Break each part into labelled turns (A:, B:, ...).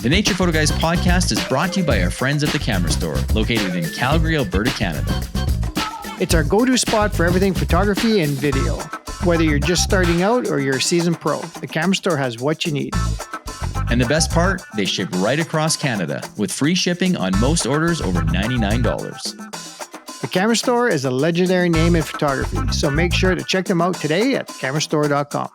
A: The Nature Photo Guys podcast is brought to you by our friends at the Camera Store, located in Calgary, Alberta, Canada.
B: It's our go-to spot for everything photography and video. Whether you're just starting out or you're a seasoned pro, the Camera Store has what you need.
A: And the best part, they ship right across Canada with free shipping on most orders over $99.
B: The Camera Store is a legendary name in photography, so make sure to check them out today at camerastore.com.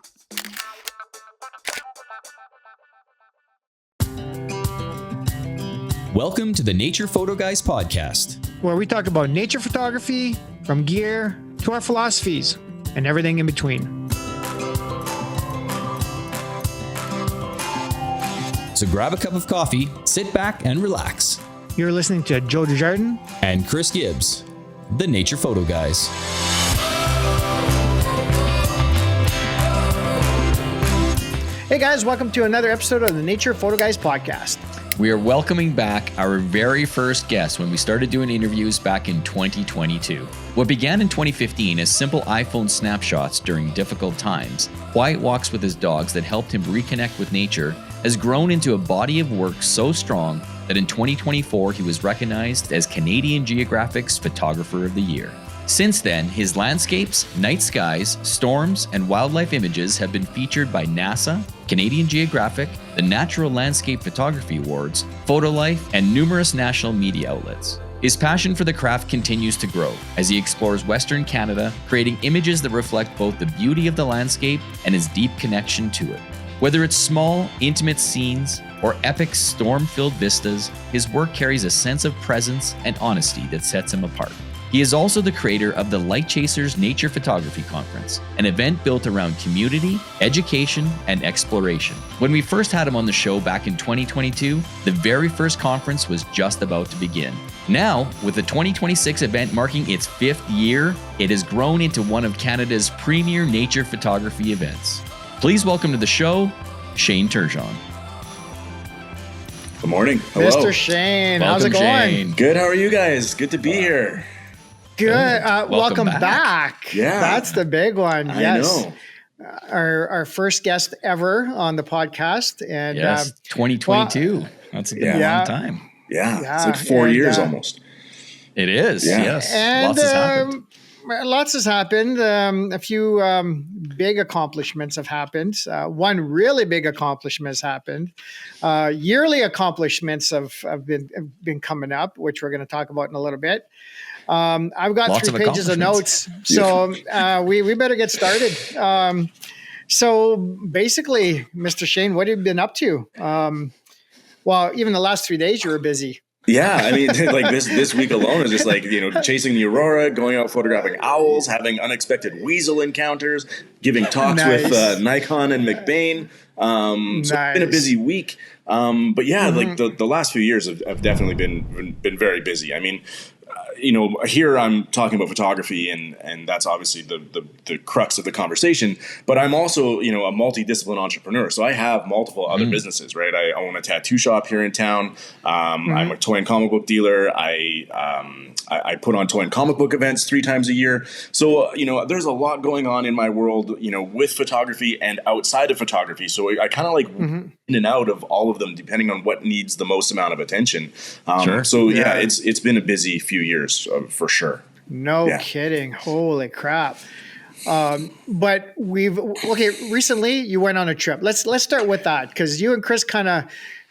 A: Welcome to the Nature Photo Guys podcast,
B: where we talk about nature photography, from gear to our philosophies and everything in between.
A: So grab a cup of coffee, sit back and relax.
B: You're listening to Joe Desjardins
A: and Chris Gibbs, the Nature Photo Guys.
B: Hey guys, welcome to another episode of the Nature Photo Guys podcast.
A: We are welcoming back our very first guest when we started doing interviews back in 2022. What began in 2015 as simple iPhone snapshots during difficult times, quiet walks with his dogs that helped him reconnect with nature, has grown into a body of work so strong that in 2024 he was recognized as Canadian Geographic's Photographer of the Year. Since then, his landscapes, night skies, storms, and wildlife images have been featured by NASA, Canadian Geographic, the Natural Landscape Photography Awards, PhotoLife, and numerous national media outlets. His passion for the craft continues to grow as he explores Western Canada, creating images that reflect both the beauty of the landscape and his deep connection to it. Whether it's small, intimate scenes or epic storm-filled vistas, his work carries a sense of presence and honesty that sets him apart. He is also the creator of the Lightchasers Nature Photography Conference, an event built around community, education, and exploration. When we first had him on the show back in 2022, the very first conference was just about to begin. Now, with the 2026 event marking its 5th year, it has grown into one of Canada's premier nature photography events. Please welcome to the show, Shane Turgeon.
C: Good morning. Hello.
B: Mr. Shane, how's it going?
A: Shane.
C: Good. How are you guys? Good to be here.
B: Good. Welcome back.
C: Yeah.
B: That's the big one.
C: I know.
B: Our first guest ever on the podcast. And
A: Yes, 2022. That's been a long time.
C: Yeah. It's like 4 years almost.
A: It is.
C: Yeah.
A: Yes.
B: And
A: Lots has happened.
B: Lots has happened. A few big accomplishments have happened. One really big accomplishment has happened. Yearly accomplishments have been coming up, which we're going to talk about in a little bit. I've got
A: Lots
B: 3 pages of notes, so we better get started. So basically, Mr. Shane, what have you been up to? Well, even the last 3 days you were busy.
C: Yeah, I mean, like this week alone is just like, chasing the aurora, going out photographing owls, having unexpected weasel encounters, giving talks with Nikon and McBain. So it's been a busy week. But yeah, like the last few years have definitely been very busy. I mean, here I'm talking about photography and that's obviously the crux of the conversation, but I'm also, a multidisciplinary entrepreneur. So I have multiple other businesses, right? I own a tattoo shop here in town. I'm a toy and comic book dealer. I put on toy and comic book events 3 times a year. So, there's a lot going on in my world, with photography and outside of photography. So I kind of like in and out of all of them, depending on what needs the most amount of attention.
A: Sure.
C: So it's been a busy few years for sure.
B: No kidding. Holy crap. But recently you went on a trip. Let's start with that, because you and Chris kind of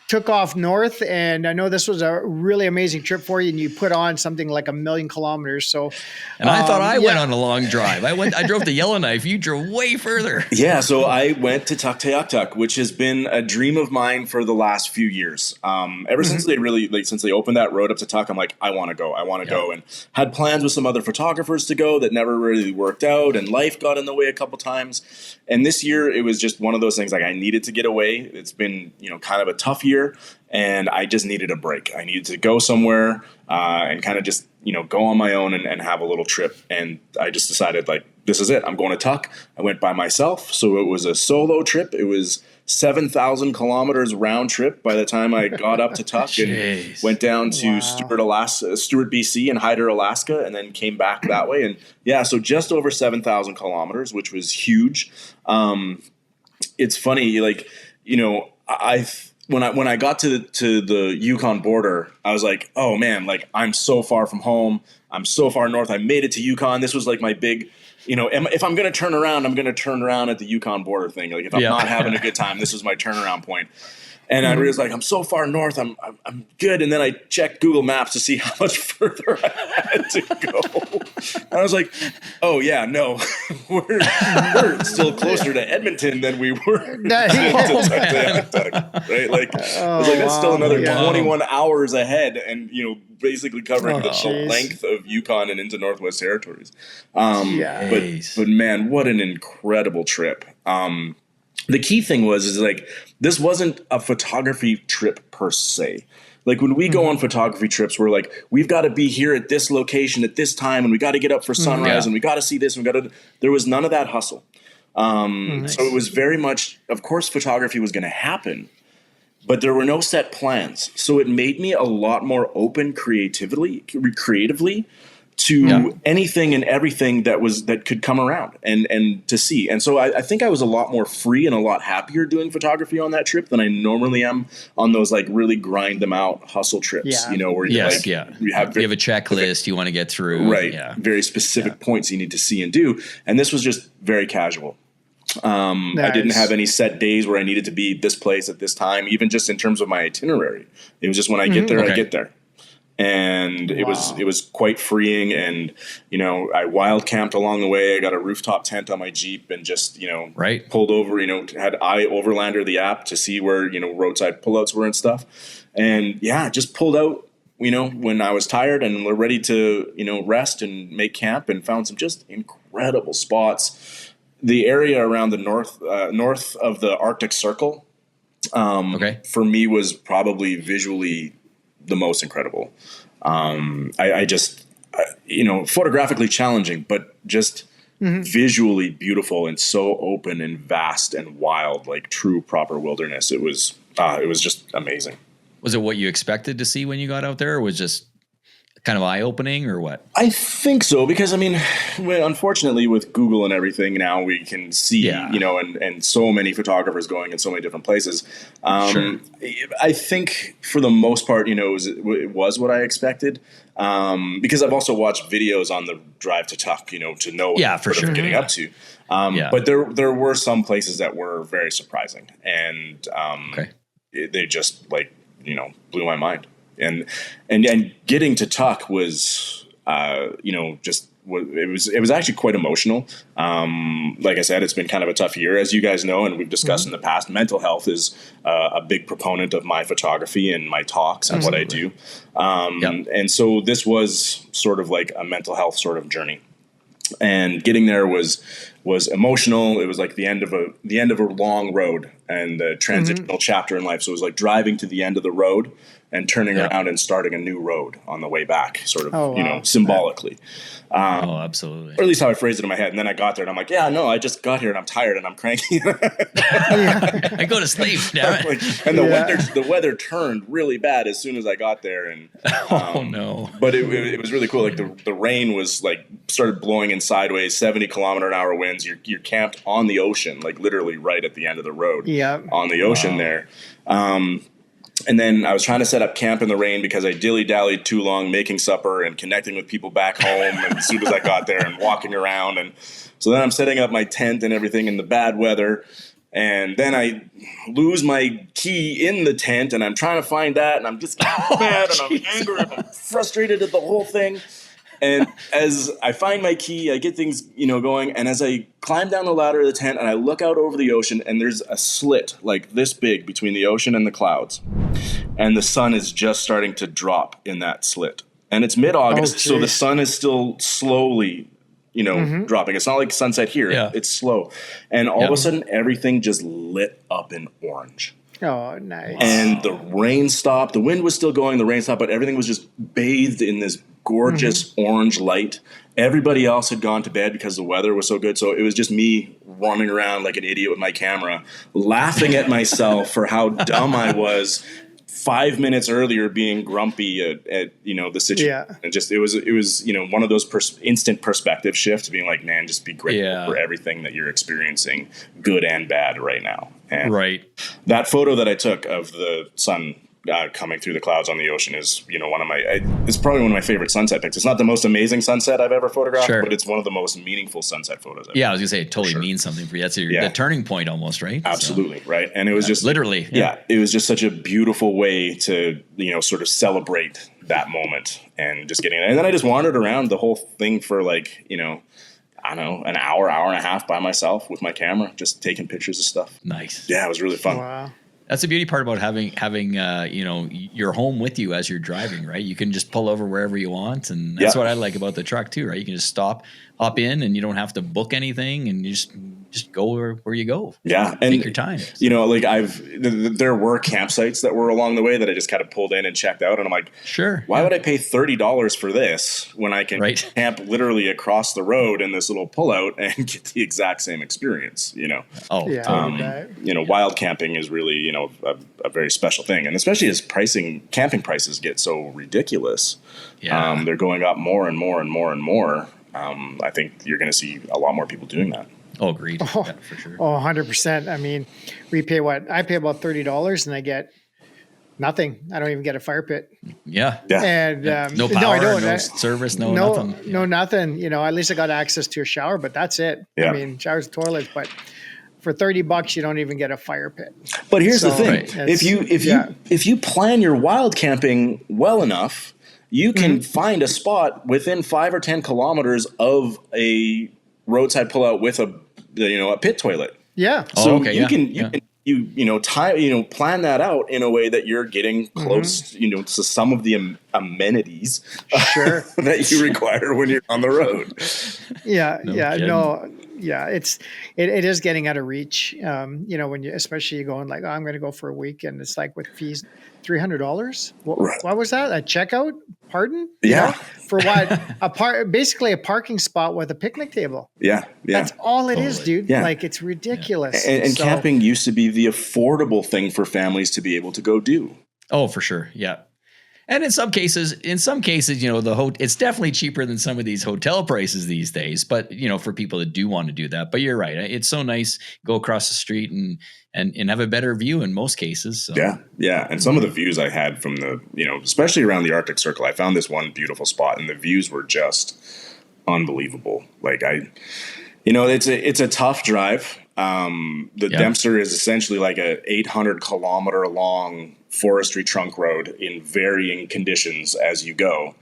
B: took off north, and I know this was a really amazing trip for you, and you put on something like 1 million kilometers. So,
A: and I thought I went on a long drive. I drove to Yellowknife. You drove way further.
C: Yeah, so I went to Tuktoyaktuk, which has been a dream of mine for the last few years. Ever since they opened that road up to Tuk, I'm like, I want to go, and had plans with some other photographers to go that never really worked out, and life got in the way a couple times. And this year, it was just one of those things, like I needed to get away. It's been, kind of a tough year. And I just needed a break. I needed to go somewhere and kind of just, go on my own and have a little trip. And I just decided, like, this is it. I'm going to Tuk. I went by myself. So it was a solo trip. It was 7,000 kilometers round trip by the time I got up to Tuk and went down to Stewart, BC and Hyder, Alaska, and then came back that way. And yeah, so just over 7,000 kilometers, which was huge. It's funny, like, when I got to the Yukon border, I was like, oh man, like I'm so far from home. I'm so far north. I made it to Yukon. This was like my big, if I'm going to turn around, I'm going to turn around at the Yukon border thing. Like if I'm not having a good time, this is my turnaround point. And I was like, I'm so far north, I'm good. And then I checked Google Maps to see how much further I had to go. And I was like, oh yeah, no, we're still closer to Edmonton than we were to Tuktoyaktuk, right? Like, I was like, that's still another 21 hours ahead, and basically covering the length of Yukon and into Northwest Territories. But man, what an incredible trip. The key thing is like, this wasn't a photography trip per se. Like when we go on photography trips, we're like, we've got to be here at this location at this time, and we got to get up for sunrise, and we got to see this, and there was none of that hustle. So it was very much, of course, photography was going to happen, but there were no set plans. So it made me a lot more open creatively to anything and everything that could come around and to see. And so I think I was a lot more free and a lot happier doing photography on that trip than I normally am on those like really grind them out hustle trips, where you have a
A: checklist you want to get through.
C: Right. Yeah. Very specific points you need to see and do. And this was just very casual. I didn't have any set days where I needed to be this place at this time, even just in terms of my itinerary. It was just when I get there, I get there. And it was quite freeing, and I wild camped along the way. I got a rooftop tent on my Jeep and just pulled over. Had overlander the app to see where roadside pullouts were and stuff, and just pulled out. When I was tired and we're ready to rest and make camp, and found some just incredible spots. The area around the north of the Arctic Circle, for me was probably visually the most incredible. I just, photographically challenging, but just visually beautiful and so open and vast and wild, like true proper wilderness. It was just amazing.
A: Was it what you expected to see when you got out there, or was just kind of eye-opening, or what?
C: I think so, because unfortunately with Google and everything now, we can see, and so many photographers going in so many different places. I think for the most part, it was what I expected, because I've also watched videos on the drive to Tuk, to know what I'm getting up to. But there were some places that were very surprising, and they just blew my mind. And getting to Tuk was, it was actually quite emotional. Like I said, it's been kind of a tough year, as you guys know, and we've discussed in the past. Mental health is a big proponent of my photography and my talks and what I do. And so this was sort of like a mental health sort of journey. And getting there was emotional. It was like the end of a long road and the transitional chapter in life. So it was like driving to the end of the road and turning around and starting a new road on the way back, sort of, symbolically.
A: Absolutely.
C: Or at least how I phrased it in my head. And then I got there and I'm like, I just got here and I'm tired and I'm cranky.
A: I go to sleep, damn it.
C: And the weather turned really bad as soon as I got there. And but it was really cool. Like the rain was like started blowing in sideways, 70 km/h winds. You're camped on the ocean, like literally right at the end of the road on the ocean there. And then I was trying to set up camp in the rain because I dilly-dallied too long making supper and connecting with people back home. And as soon as I got there and walking around. And so then I'm setting up my tent and everything in the bad weather. And then I lose my key in the tent and I'm trying to find that. And I'm just mad and I'm angry and I'm frustrated at the whole thing. And as I find my key, I get things, going. And as I climb down the ladder of the tent and I look out over the ocean, and there's a slit like this big between the ocean and the clouds. And the sun is just starting to drop in that slit. And it's mid-August, so the sun is still slowly, dropping. It's not like sunset here. Yeah. It's slow. And all of a sudden, everything just lit up in orange.
B: Oh, nice.
C: And the rain stopped. The wind was still going. The rain stopped, but everything was just bathed in this gorgeous orange light. Everybody else had gone to bed because the weather was so good. So it was just me running around like an idiot with my camera, laughing at myself for how dumb I was 5 minutes earlier being grumpy at the situation. And just, it was, one of those instant perspective shifts, being like, man, just be grateful for everything that you're experiencing, good and bad right now. And that photo that I took of the sun coming through the clouds on the ocean is, it's probably one of my favorite sunset pics. It's not the most amazing sunset I've ever photographed, but it's one of the most meaningful sunset photos.
A: I was gonna say it totally means something for you. That's the turning point almost, right?
C: Absolutely. So, right. And it was just
A: literally,
C: it was just such a beautiful way to, sort of celebrate that moment and just getting it. And then I just wandered around the whole thing for like, I don't know, an hour and a half by myself with my camera, just taking pictures of stuff.
A: Nice.
C: Yeah, it was really fun.
B: Wow.
A: That's the beauty part about having your home with you as you're driving, right? You can just pull over wherever you want, and that's what I like about the truck too, right? You can just stop, hop in, and you don't have to book anything, and you just go where you go.
C: Yeah,
A: Take
C: and
A: your time.
C: like there were campsites that were along the way that I just kind of pulled in and checked out, and I'm like, why would I pay $30 for this when I can camp literally across the road in this little pullout and get the exact same experience? Wild camping is really a very special thing, and especially as camping prices get so ridiculous, they're going up more and more and more and more. I think you're going to see a lot more people doing that.
A: Oh, agreed. Yeah, for sure.
B: 100%. I mean, I pay about $30 and I get nothing. I don't even get a fire pit.
A: Yeah.
B: And
A: no power, no service, no nothing.
B: No nothing. At least I got access to a shower, but that's it.
C: Yeah.
B: I mean, showers, toilets, but for $30, you don't even get a fire pit.
C: But here's the thing: if you plan your wild camping well enough, you can find a spot within 5 or 10 kilometers of a roadside pullout with a pit toilet.
B: Yeah.
C: So you can plan that out in a way that you're getting close, to some of the amenities that you require when you're on the road. It is getting out of reach. When especially you're going like, I'm going to go for a week, and it's like with fees, $300. What was that? A checkout? Pardon? For what? Basically a parking spot with a picnic table. Yeah.
B: That's all it is, dude. Yeah. Like, it's ridiculous.
C: And camping used to be the affordable thing for families to be able to go do.
A: Oh, for sure. Yeah. And in some cases, it's definitely cheaper than some of these hotel prices these days. But for people that do want to do that, but you're right, it's so nice go across the street and have a better view in most cases. So.
C: Yeah. And some of the views I had from the especially around the Arctic Circle, I found this one beautiful spot, and the views were just unbelievable. Like it's a tough drive. The Dempster is essentially like a 800 kilometer long forestry trunk road in varying conditions as you go.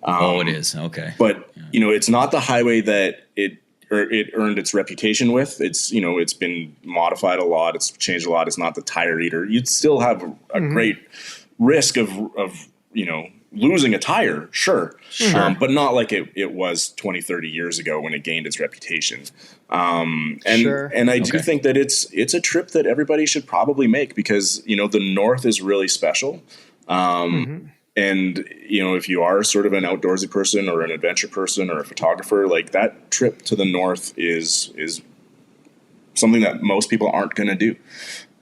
A: It is. Okay.
C: But, it's not the highway that it earned its reputation with. It's, it's been modified a lot. It's changed a lot. It's not the tire eater. You'd still have a great risk of losing a tire. Sure. But not like it was 20, 30 years ago when it gained its reputation. And I do think that it's a trip that everybody should probably make, because, the North is really special. And, if you are sort of an outdoorsy person or an adventure person or a photographer, like, that trip to the North is something that most people aren't going to do.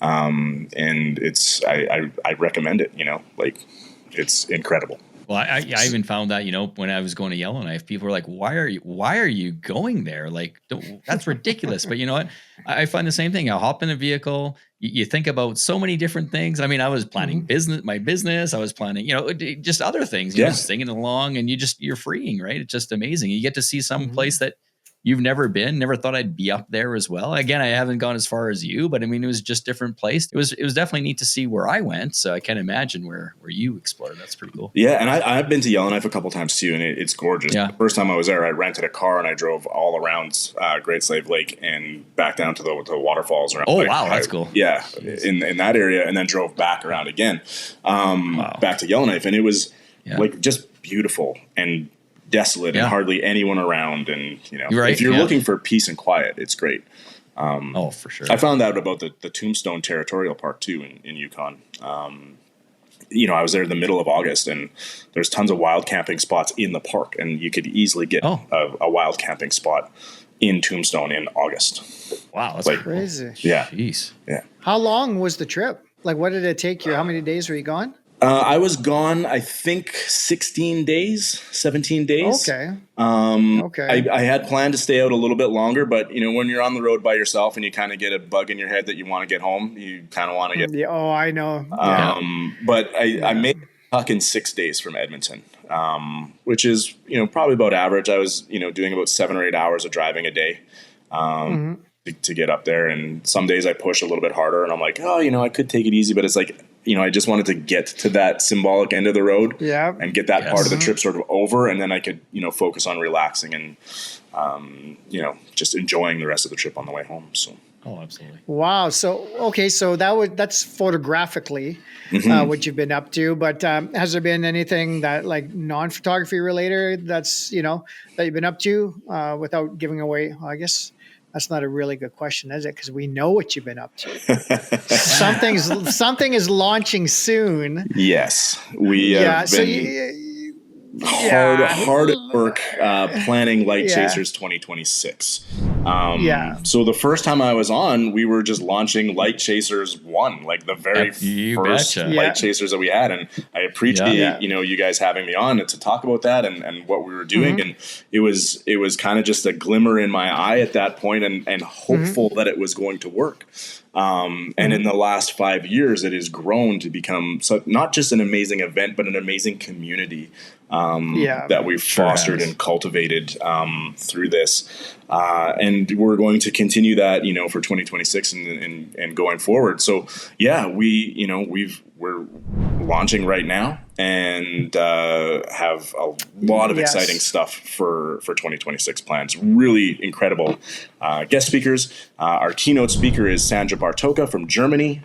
C: And I recommend it, it's incredible.
A: Well, I even found that, when I was going to Yellowknife, people were like, why are you going there? Like, that's ridiculous. But you know what? I find the same thing. I'll hop in a vehicle. You think about so many different things. I mean, I was planning my business. I was planning, just other things, just singing along, and you're freeing, right? It's just amazing. You get to see some place that you've never been, never thought I'd be up there as well. Again, I haven't gone as far as you, but I mean, it was just different place. It was definitely neat to see where I went. So I can't imagine where you explored. That's pretty cool.
C: Yeah. And I've been to Yellowknife a couple times too, and it's gorgeous. Yeah. The first time I was there, I rented a car and I drove all around Great Slave Lake and back down to the waterfalls around.
A: Oh, wow. That's cool.
C: Yeah. In that area, and then drove back around again, back to Yellowknife. And it was like just beautiful and desolate and hardly anyone around. And, if you're looking for peace and quiet, it's great.
A: For sure.
C: I found out about the Tombstone Territorial Park too in Yukon. I was there in the middle of August, and there's tons of wild camping spots in the park, and you could easily get a wild camping spot in Tombstone in August.
A: Wow. That's
B: crazy.
C: Yeah.
A: Jeez.
C: Yeah.
B: How long was the trip? Like, what did it take you? How many days were you gone?
C: I was gone, I think 16 days, 17 days.
B: Okay.
C: I had planned to stay out a little bit longer, but when you're on the road by yourself and you kind of get a bug in your head that you want to get home, you kind of want to get.
B: Yeah. Oh, I know.
C: But I made it tuck in 6 days from Edmonton, which is probably about average. I was doing about 7 or 8 hours of driving a day. To get up there, and some days I push a little bit harder, and I'm like, I could take it easy, but it's like, I just wanted to get to that symbolic end of the road, and get that part of the trip sort of over, and then I could, focus on relaxing and, just enjoying the rest of the trip on the way home. So.
A: Oh, absolutely.
B: Wow. So, okay. So that's photographically what you've been up to, but has there been anything that like non-photography related that's, that you've been up to without giving away, well, I guess that's not a really good question, is it? Because we know what you've been up to. Something is launching soon.
C: Yes, we have been hard at work planning Lightchasers 2026. So the first time I was on, we were just launching Lightchasers 1, like the very first Lightchasers that we had, and I appreciate you guys having me on to talk about that and what we were doing, and it was kind of just a glimmer in my eye at that point, and hopeful that it was going to work. And in the last 5 years, it has grown to become not just an amazing event, but an amazing community that we've fostered and cultivated through this. And we're going to continue that, for 2026 and going forward. So we're launching right now and have a lot of exciting stuff for 2026 plans. Really incredible guest speakers. Our keynote speaker is Sandra Bartoka from Germany.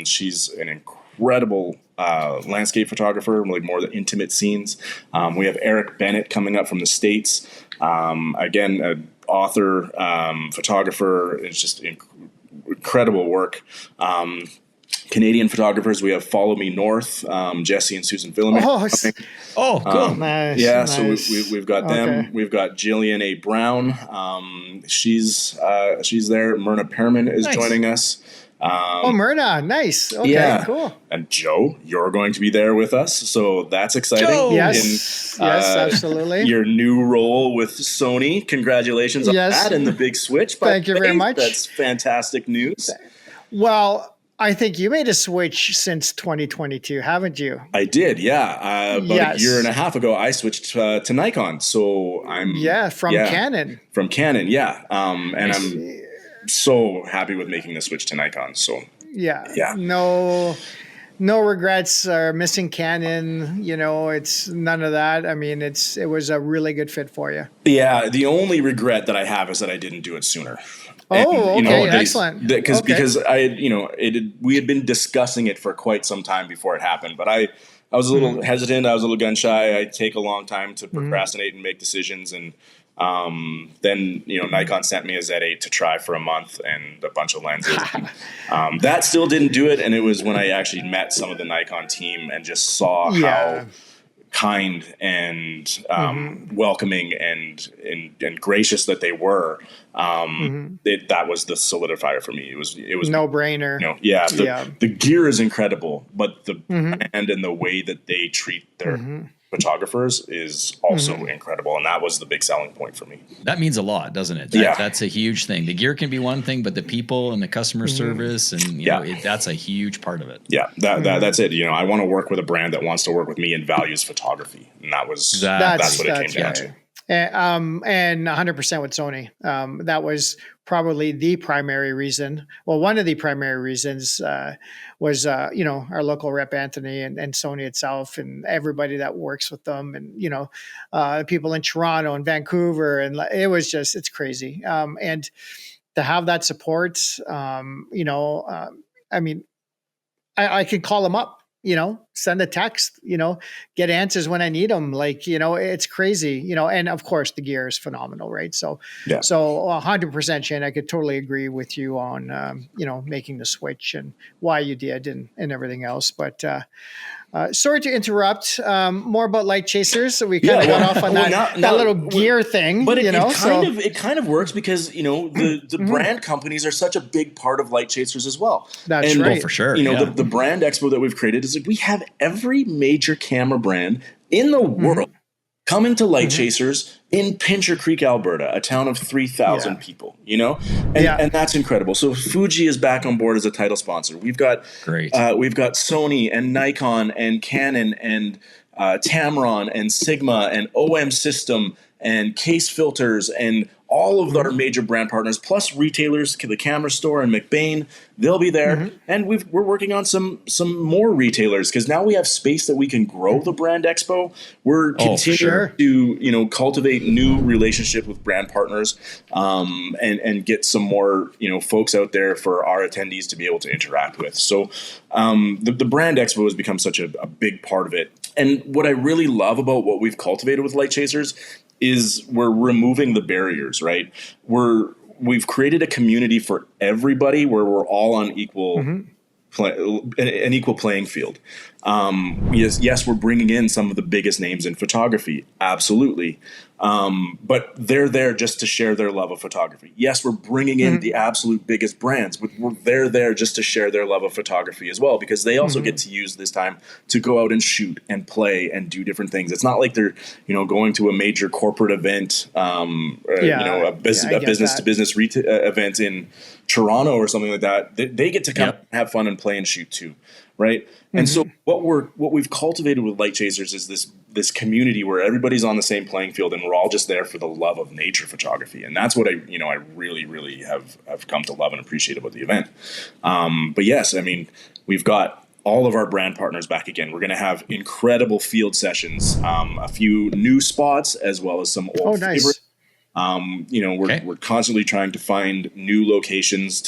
C: She's an incredible landscape photographer, like more the intimate scenes. We have Eric Bennett coming up from the States. Again, an author, photographer. It's just incredible work. Canadian photographers, we have Follow Me North, Jesse and Susan Filmmaking.
B: Cool. Nice.
C: Yeah, nice. So we've got them. Okay. We've got Jillian A. Brown. She's there. Myrna Pearman is joining us.
B: Myrna, nice. Okay, cool.
C: And Joe, you're going to be there with us, so that's exciting.
B: Joe. Yes, absolutely.
C: Your new role with Sony, congratulations on that and the big switch.
B: Thank you very much.
C: That's fantastic news.
B: Well, I think you made a switch since 2022, haven't you?
C: I did, yeah. About a year and a half ago, I switched to Nikon, so I'm
B: from Canon.
C: From Canon, yeah. And I'm so happy with making the switch to Nikon. So no regrets or missing Canon. It's none of that. I mean, it was a really good fit for you. Yeah, the only regret that I have is that I didn't do it sooner.
B: Excellent.
C: Because we had been discussing it for quite some time before it happened, but I was a little hesitant. I was a little gun shy. I take a long time to procrastinate and make decisions, and then Nikon sent me a Z8 to try for a month and a bunch of lenses. That still didn't do it, and it was when I actually met some of the Nikon team and just saw how kind and welcoming and gracious that they were. That was the solidifier for me. It was
B: no brainer.
C: The gear is incredible, but the brand and the way that they treat their photographers is also incredible, and that was the big selling point for me.
A: That means a lot, doesn't it? That's a huge thing. The gear can be one thing, but the people and the customer service and that's a huge part of it.
C: That's it. I want to work with a brand that wants to work with me and values photography, and that's what it came down to.
B: And 100% with Sony. That was probably the primary reason. Well, one of the primary reasons was, our local rep, Anthony, and Sony itself, and everybody that works with them, and, people in Toronto and Vancouver. And it was just, it's crazy. And to have that support, I mean, I could call them up, send a text, get answers when I need them. Like, it's crazy, and of course the gear is phenomenal. Right. So 100%, Shane, I could totally agree with you on, making the switch and why you did and everything else. But, sorry to interrupt. More about Lightchasers. So we kind of got off on that little gear thing.
C: But it kind of works because the brand companies are such a big part of Lightchasers as well.
B: That's right.
A: Oh, for sure.
C: The brand expo that we've created is like we have every major camera brand in the world coming to Lightchasers in Pincher Creek, Alberta, a town of 3,000 people, and that's incredible. So Fuji is back on board as a title sponsor. We've got Sony and Nikon and Canon and Tamron and Sigma and OM System and Case Filters and all of our major brand partners, plus retailers, the Camera Store and McBain, they'll be there. And we're working on some more retailers because now we have space that we can grow the brand expo. We're continuing to cultivate new relationship with brand partners and get some more folks out there for our attendees to be able to interact with. So the brand expo has become such a big part of it. And what I really love about what we've cultivated with Lightchasers is we're removing the barriers, right? We've created a community for everybody where we're all on an equal playing field. Yes, we're bringing in some of the biggest names in photography, absolutely. But they're there just to share their love of photography. Yes, we're bringing in the absolute biggest brands, but they're there just to share their love of photography as well, because they also get to use this time to go out and shoot and play and do different things. It's not like they're, going to a major corporate event, a business to business event in Toronto or something like that. They get to come have fun and play and shoot too. Right. And so what we've cultivated with Lightchasers is this community where everybody's on the same playing field and we're all just there for the love of nature photography. And that's what I really, really have come to love and appreciate about the event. But yes, we've got all of our brand partners back again. We're going to have incredible field sessions, a few new spots as well as some old favorites. We're constantly trying to find new locations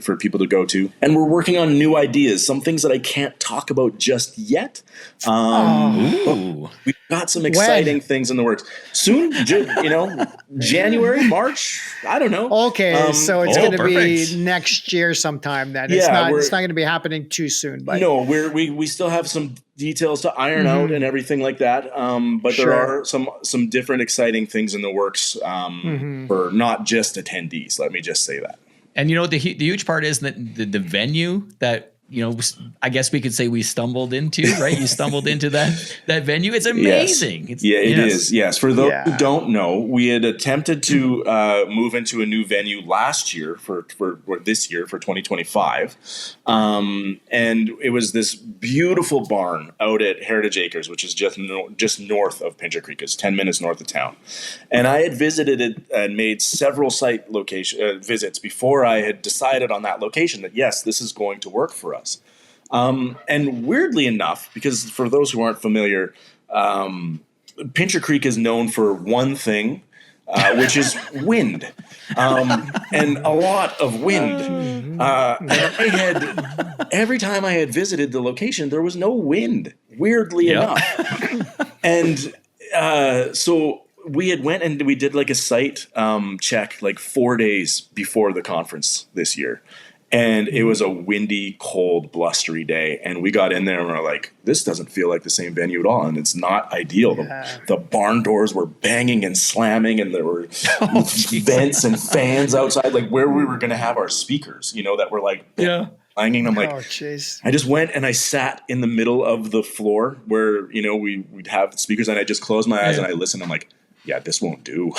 C: for people to go to, and we're working on new ideas, some things that I can't talk about just yet. We've got some exciting things in the works soon. January, March, I don't know.
B: Okay, so it's going to be next year sometime. Then it's not going to be happening too soon. But
C: no, we still have some details to iron out and everything like that. But there are some different exciting things in the works for not just attendees. Let me just say that.
A: And the huge part is that the venue that I guess we could say we stumbled into, right? You stumbled into that venue. It's amazing.
C: Yes. It is. Yes. For those who don't know, we had attempted to move into a new venue last year for this year for 2025. And it was this beautiful barn out at Heritage Acres, which is just north of Pincher Creek. It's 10 minutes north of town. And I had visited it and made several site location visits before I had decided on that location that, yes, this is going to work for us. And weirdly enough, because for those who aren't familiar, Pincher Creek is known for one thing, which is wind, and a lot of wind. And every time I had visited the location, there was no wind, weirdly enough. And so we had went and we did like a site check like 4 days before the conference this year. And it was a windy, cold, blustery day. And we got in there and we're like, this doesn't feel like the same venue at all. And it's not ideal. The barn doors were banging and slamming, and there were vents and fans outside, like where we were going to have our speakers, that were like clanging. I'm like, I just went and I sat in the middle of the floor where, we'd have speakers, and I just closed my eyes and I listened. I'm like, yeah, this won't do.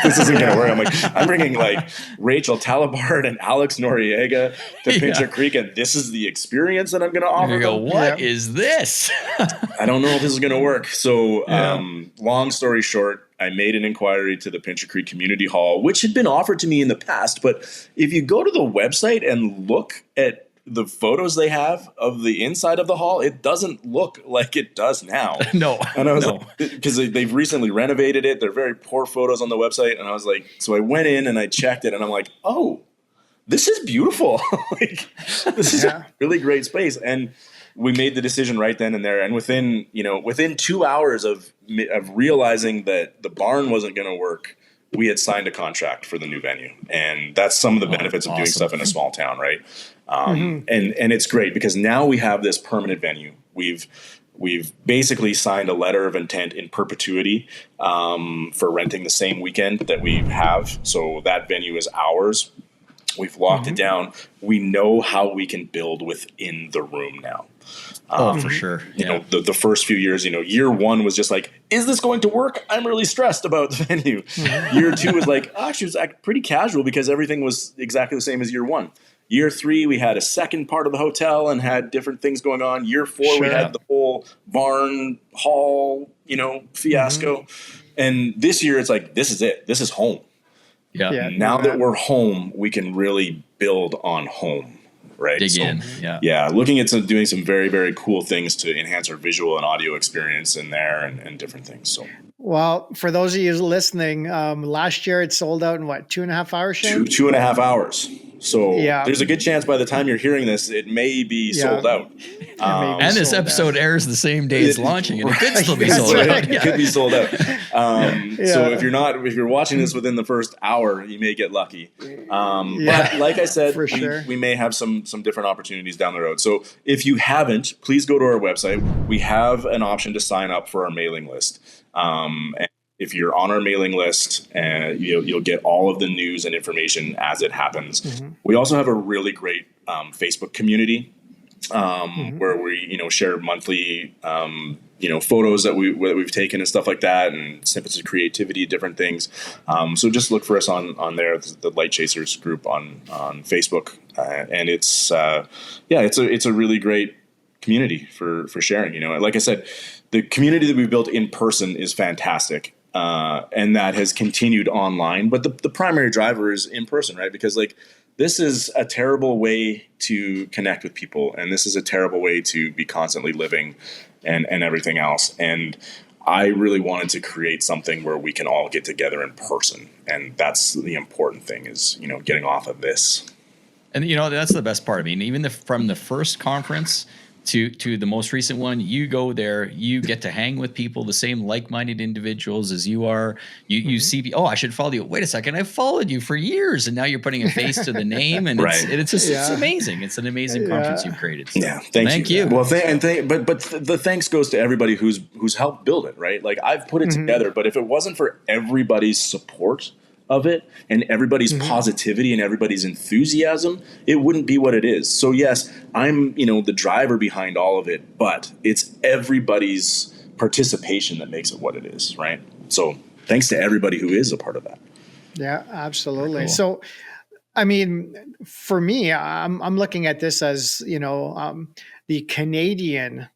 C: This isn't going to work. I'm like, I'm bringing like Rachel Talabard and Alex Noriega to Pincher Creek, and this is the experience that I'm going to offer.
A: You go, what is this?
C: I don't know if this is going to work. So long story short, I made an inquiry to the Pincher Creek Community Hall, which had been offered to me in the past. But if you go to the website and look at the photos they have of the inside of the hall, it doesn't look like it does now.
A: No.
C: And I was like, because they've recently renovated it. They're very poor photos on the website. And I was like, so I went in and I checked it, and I'm like, oh, this is beautiful. Like, this is a really great space. And we made the decision right then and there. And within 2 hours of realizing that the barn wasn't going to work, we had signed a contract for the new venue. And that's some of the benefits of doing stuff in a small town, right? And it's great because now we have this permanent venue. We've basically signed a letter of intent in perpetuity for renting the same weekend that we have. So that venue is ours. We've locked it down. We know how we can build within the room now.
A: For sure.
C: You know, the first few years, year one was just like, is this going to work? I'm really stressed about the venue. Year two was like, actually, it was pretty casual because everything was exactly the same as year one. Year three, we had a second part of the hotel and had different things going on. Year four, we had the whole barn hall, fiasco. And this year, it's like, this is it. This is home.
A: Yeah.
C: Now that we're home, we can really build on home, right?
A: Dig in.
C: Yeah. Looking at doing some very, very cool things to enhance our visual and audio experience in there and different things. So,
B: well, for those of you listening, last year it sold out in what, 2.5 hours, Shane?
C: 2.5 hours. So there's a good chance by the time you're hearing this, it may be sold out.
A: And this episode airs the same day it's launching, and it could still be sold out.
C: It could be sold out. So if you're watching this within the first hour, you may get lucky. But like I said, we may have some different opportunities down the road. So if you haven't, please go to our website. We have an option to sign up for our mailing list. And if you're on our mailing list, you'll get all of the news and information as it happens. We also have a really great Facebook community where we share monthly photos that we've taken and stuff like that, and snippets of creativity, different things. So just look for us on there, the Lightchasers group on Facebook, and it's a really great community for sharing. Like I said, the community that we've built in person is fantastic. And that has continued online, but the primary driver is in person, right? Because this is a terrible way to connect with people, and this is a terrible way to be constantly living and everything else. And I really wanted to create something where we can all get together in person, and that's the important thing is getting off of this.
A: And that's the best part. I mean, even from the first conference to the most recent one, you go there, you get to hang with people, the same like-minded individuals as you are. You see, I should follow you. Wait a second, I've followed you for years, and now you're putting a face to the name, and it's amazing. It's an amazing conference you've created. So, thank you.
C: Well, but the thanks goes to everybody who's helped build it, right? Like I've put it together, but if it wasn't for everybody's support of it and everybody's positivity and everybody's enthusiasm, it wouldn't be what it is. So yes, I'm, the driver behind all of it, but it's everybody's participation that makes it what it is, right? So thanks to everybody who is a part of that. Yeah,
B: absolutely. Cool. So, I mean, for me, I'm looking at this as, the Canadian,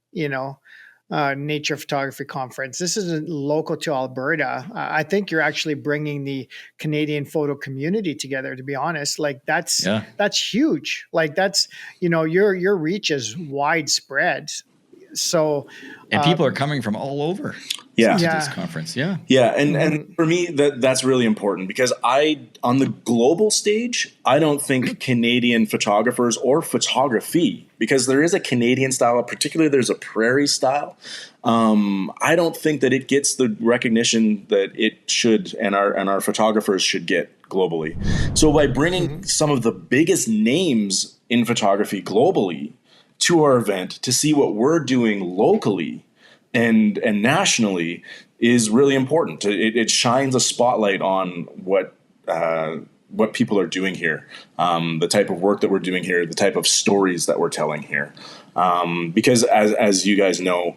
B: Nature Photography Conference. This isn't local to Alberta. I think you're actually bringing the Canadian photo community together, to be honest. That's huge. That's, your reach is widespread. So,
A: and people are coming from all over. To this conference.
C: And for me, that's really important because on the global stage, I don't think Canadian photographers or photography, because there is a Canadian style, particularly there's a prairie style. I don't think that it gets the recognition that it should, and our photographers should get globally. So by bringing some of the biggest names in photography globally to our event to see what we're doing locally and nationally is really important. It shines a spotlight on what people are doing here, the type of work that we're doing here, the type of stories that we're telling here. Because as you guys know,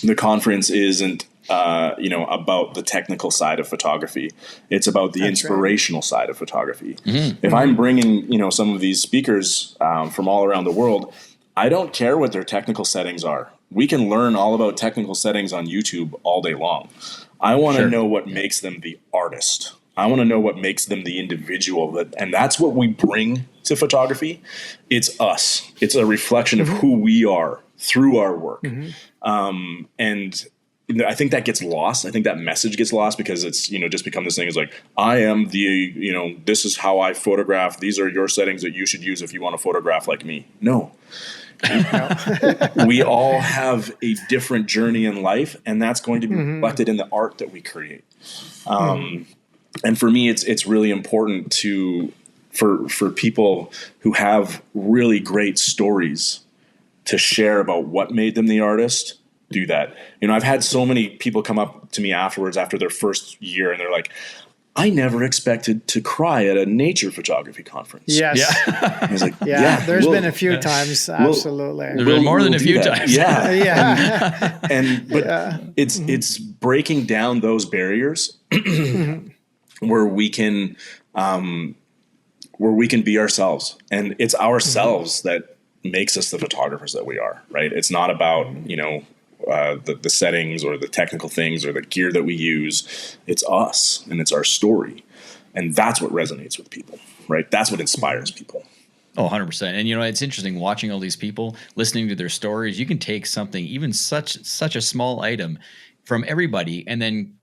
C: the conference isn't about the technical side of photography. It's about the inspirational side of photography. If I'm bringing some of these speakers from all around the world, I don't care what their technical settings are. We can learn all about technical settings on YouTube all day long. I want to know what makes them the artist. I want to know what makes them the individual. And that's what we bring to photography. It's us. It's a reflection of who we are through our work. And I think that gets lost. I think that message gets lost because it's, just become this thing is like, I am the, this is how I photograph. These are your settings that you should use if you want to photograph like me. No. We all have a different journey in life, and that's going to be reflected in the art that we create. And for me, it's really important for people who have really great stories to share about what made them the artist. Do that. I've had so many people come up to me afterwards after their first year, and they're like, I never expected to cry at a nature photography conference.
B: Yes.
A: Yeah.
C: I was like,
B: there's been a few times. Absolutely.
A: There's been more than a few times.
C: Yeah.
B: Yeah.
C: But it's breaking down those barriers where we can be ourselves, and it's ourselves that makes us the photographers that we are, right? It's not about, the settings or the technical things or the gear that we use. It's us, and it's our story. And that's what resonates with people, right? That's what inspires people.
A: Oh, 100%. And, it's interesting watching all these people, listening to their stories. You can take something, even such a small item from everybody, and then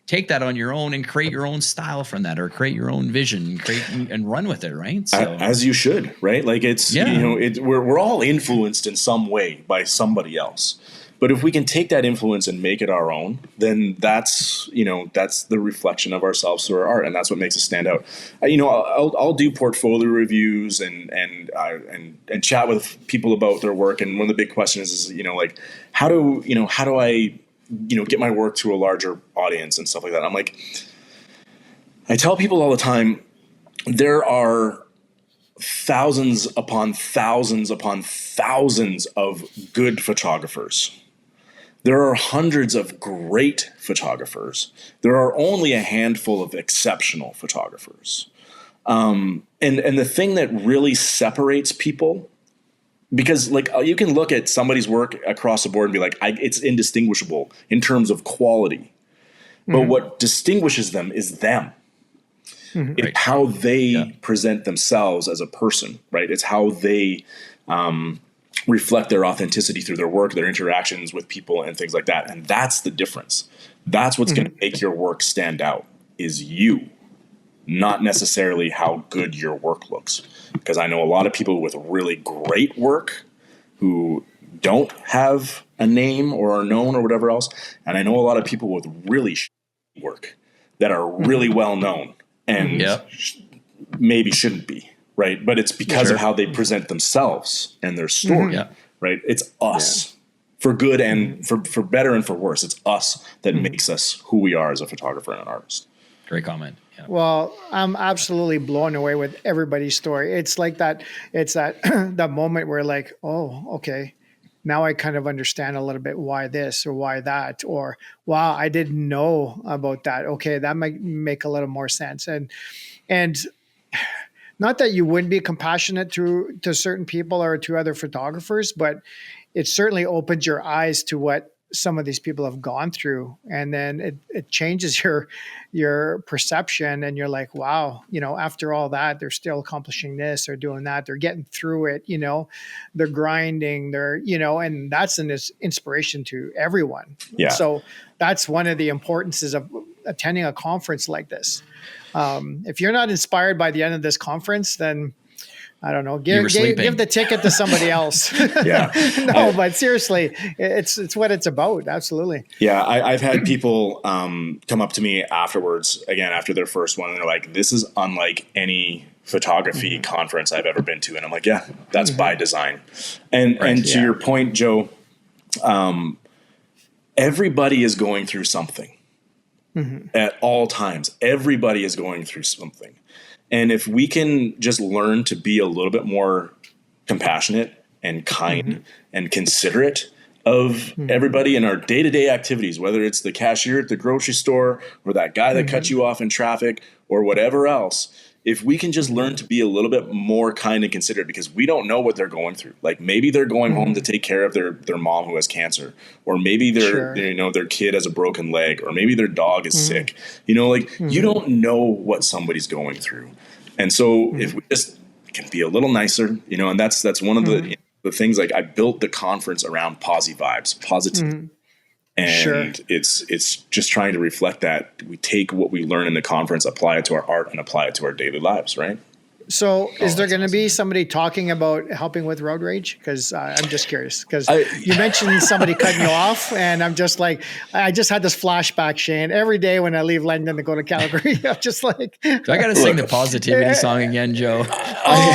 A: take that on your own and create your own style from that, or create your own vision, and run with it, right? So,
C: as you should, right? Like we're all influenced in some way by somebody else. But if we can take that influence and make it our own, then that's the reflection of ourselves through our art, and that's what makes us stand out. I'll do portfolio reviews and chat with people about their work, and one of the big questions is how do I get my work to a larger audience and stuff like that. I'm like, I tell people all the time, there are thousands upon thousands upon thousands of good photographers. There are hundreds of great photographers. There are only a handful of exceptional photographers. And the thing that really separates people, because you can look at somebody's work across the board and be like, it's indistinguishable in terms of quality. But what distinguishes them is them. It's how they present themselves as a person, right? It's how they reflect their authenticity through their work, their interactions with people, and things like that. And that's the difference. That's what's going to make your work stand out, is you, not necessarily how good your work looks. Because I know a lot of people with really great work who don't have a name or are known or whatever else. And I know a lot of people with really work that are really well known and maybe shouldn't be, right? But it's because of how they present themselves and their story, right? It's us, for good and for better and for worse. It's us that makes us who we are as a photographer and an artist.
A: Great comment. Yeah.
B: Well, I'm absolutely blown away with everybody's story. It's like that. It's that that moment where like, oh, okay, now I kind of understand a little bit why this or why that, or wow, I didn't know about that. Okay, that might make a little more sense. And not that you wouldn't be compassionate to certain people or to other photographers, but it certainly opens your eyes to what some of these people have gone through, and then it changes your perception, and you're like, wow, after all that, they're still accomplishing this or doing that, they're getting through it, they're grinding, and that's an inspiration to everyone.
C: Yeah.
B: So that's one of the importances of attending a conference like this. If you're not inspired by the end of this conference, then I don't know. Give the ticket to somebody else. But seriously, it's what it's about. Absolutely.
C: Yeah, I've had people come up to me afterwards, again after their first one, and they're like, "This is unlike any photography conference I've ever been to." And I'm like, "Yeah, that's by design." And to your point, Joe, everybody is going through something at all times. Everybody is going through something. And if we can just learn to be a little bit more compassionate and kind and considerate of everybody in our day-to-day activities, whether it's the cashier at the grocery store or that guy that cut you off in traffic or whatever else, if we can just learn to be a little bit more kind and considerate, because we don't know what they're going through. Like maybe they're going home to take care of their mom who has cancer, or maybe their kid has a broken leg, or maybe their dog is sick. You don't know what somebody's going through. And so if we just can be a little nicer, and that's one of the things. Like I built the conference around positive vibes, positivity. And it's just trying to reflect that we take what we learn in the conference, apply it to our art, and apply it to our daily lives, right?
B: So is there going to be somebody talking about helping with road rage? Because I'm just curious, because you mentioned somebody cutting you off, and I'm just like, I just had this flashback, Shane. Every day when I leave Langdon to go to Calgary, I'm just like,
A: do I got to sing the positivity song again, Joe?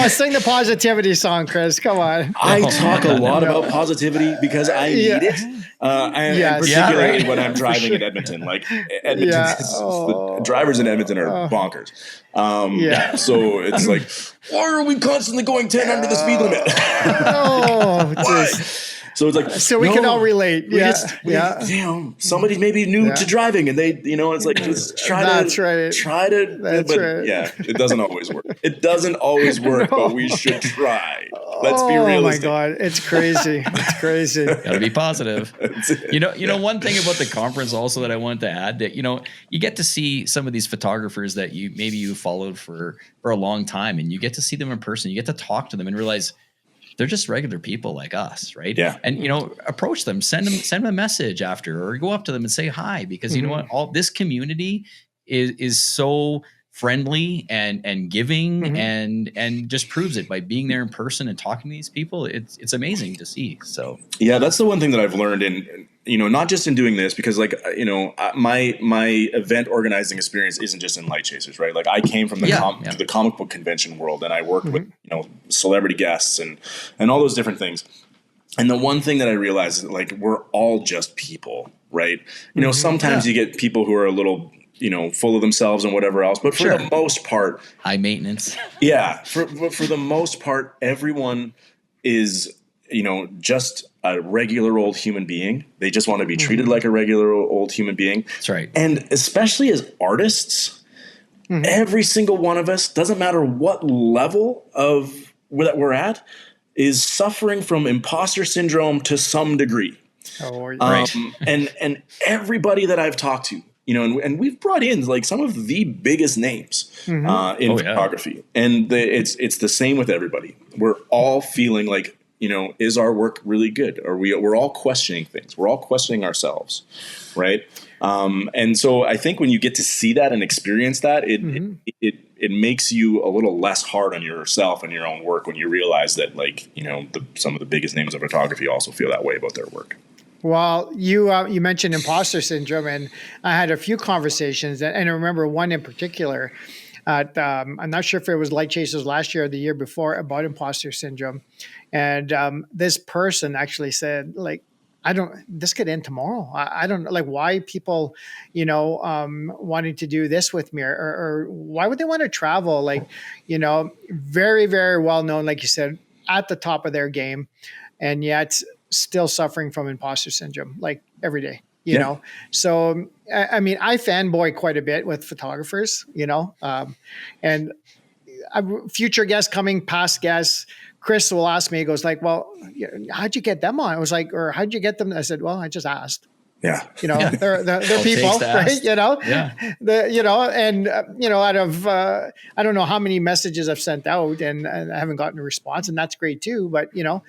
B: Sing the positivity song, Chris. Come on.
C: I talk a lot about positivity because I need it. And particularly when I'm driving in Edmonton, like Edmonton, drivers in Edmonton are bonkers. So it's like, why are we constantly going 10 under the speed limit? So it's like,
B: so we can all relate.
C: Somebody maybe new to driving, and they, it's like, just try to. It doesn't always work. It doesn't always work, but we should try. Let's be realistic.
B: Oh my God, it's crazy. It's crazy.
A: Got to be positive. You know, one thing about the conference also that I wanted to add, that, you get to see some of these photographers that you followed for a long time, and you get to see them in person. You get to talk to them and realize they're just regular people like us, right?
C: Yeah.
A: And approach them, send them a message after, or go up to them and say hi, because you know what? All this community is so friendly and giving, and just proves it by being there in person and talking to these people. It's amazing to see. So
C: yeah, that's the one thing that I've learned in not just in doing this, because my event organizing experience isn't just in Lightchasers, right? Like I came from the comic book convention world, and I worked with celebrity guests and all those different things. And the one thing that I realized is, like, we're all just people, right? Sometimes you get people who are a little full of themselves and whatever else, but for the most part,
A: high maintenance.
C: Yeah, for the most part, everyone is just a regular old human being. They just want to be treated like a regular old human being.
A: That's right.
C: And especially as artists, every single one of us, doesn't matter what level of that we're at, is suffering from imposter syndrome to some degree.
A: Right.
C: And everybody that I've talked to, and we've brought in like some of the biggest names in photography, and it's the same with everybody. We're all feeling like, is our work really good? We're all questioning things. We're all questioning ourselves, right? And so I think when you get to see that and experience that, it makes you a little less hard on yourself and your own work when you realize that, like, some of the biggest names of photography also feel that way about their work.
B: Well, you mentioned imposter syndrome, and I had a few conversations, and I remember one in particular. I'm not sure if it was Lightchasers last year or the year before, about imposter syndrome. And this person actually said, like, this could end tomorrow. I don't know, like, why people, wanting to do this with me, or why would they want to travel? Like, very, very well known, like you said, at the top of their game, and yet still suffering from imposter syndrome, like every day. You know, so I mean, I fanboy quite a bit with photographers, and future guests, coming, past guests. Chris will ask me, he goes like, "Well, how'd you get them on?" I was like, "Or how'd you get them?" I said, "Well, I just asked."
C: Yeah,
B: they're people, right? And out of I don't know how many messages I've sent out, and I haven't gotten a response, and that's great too. But you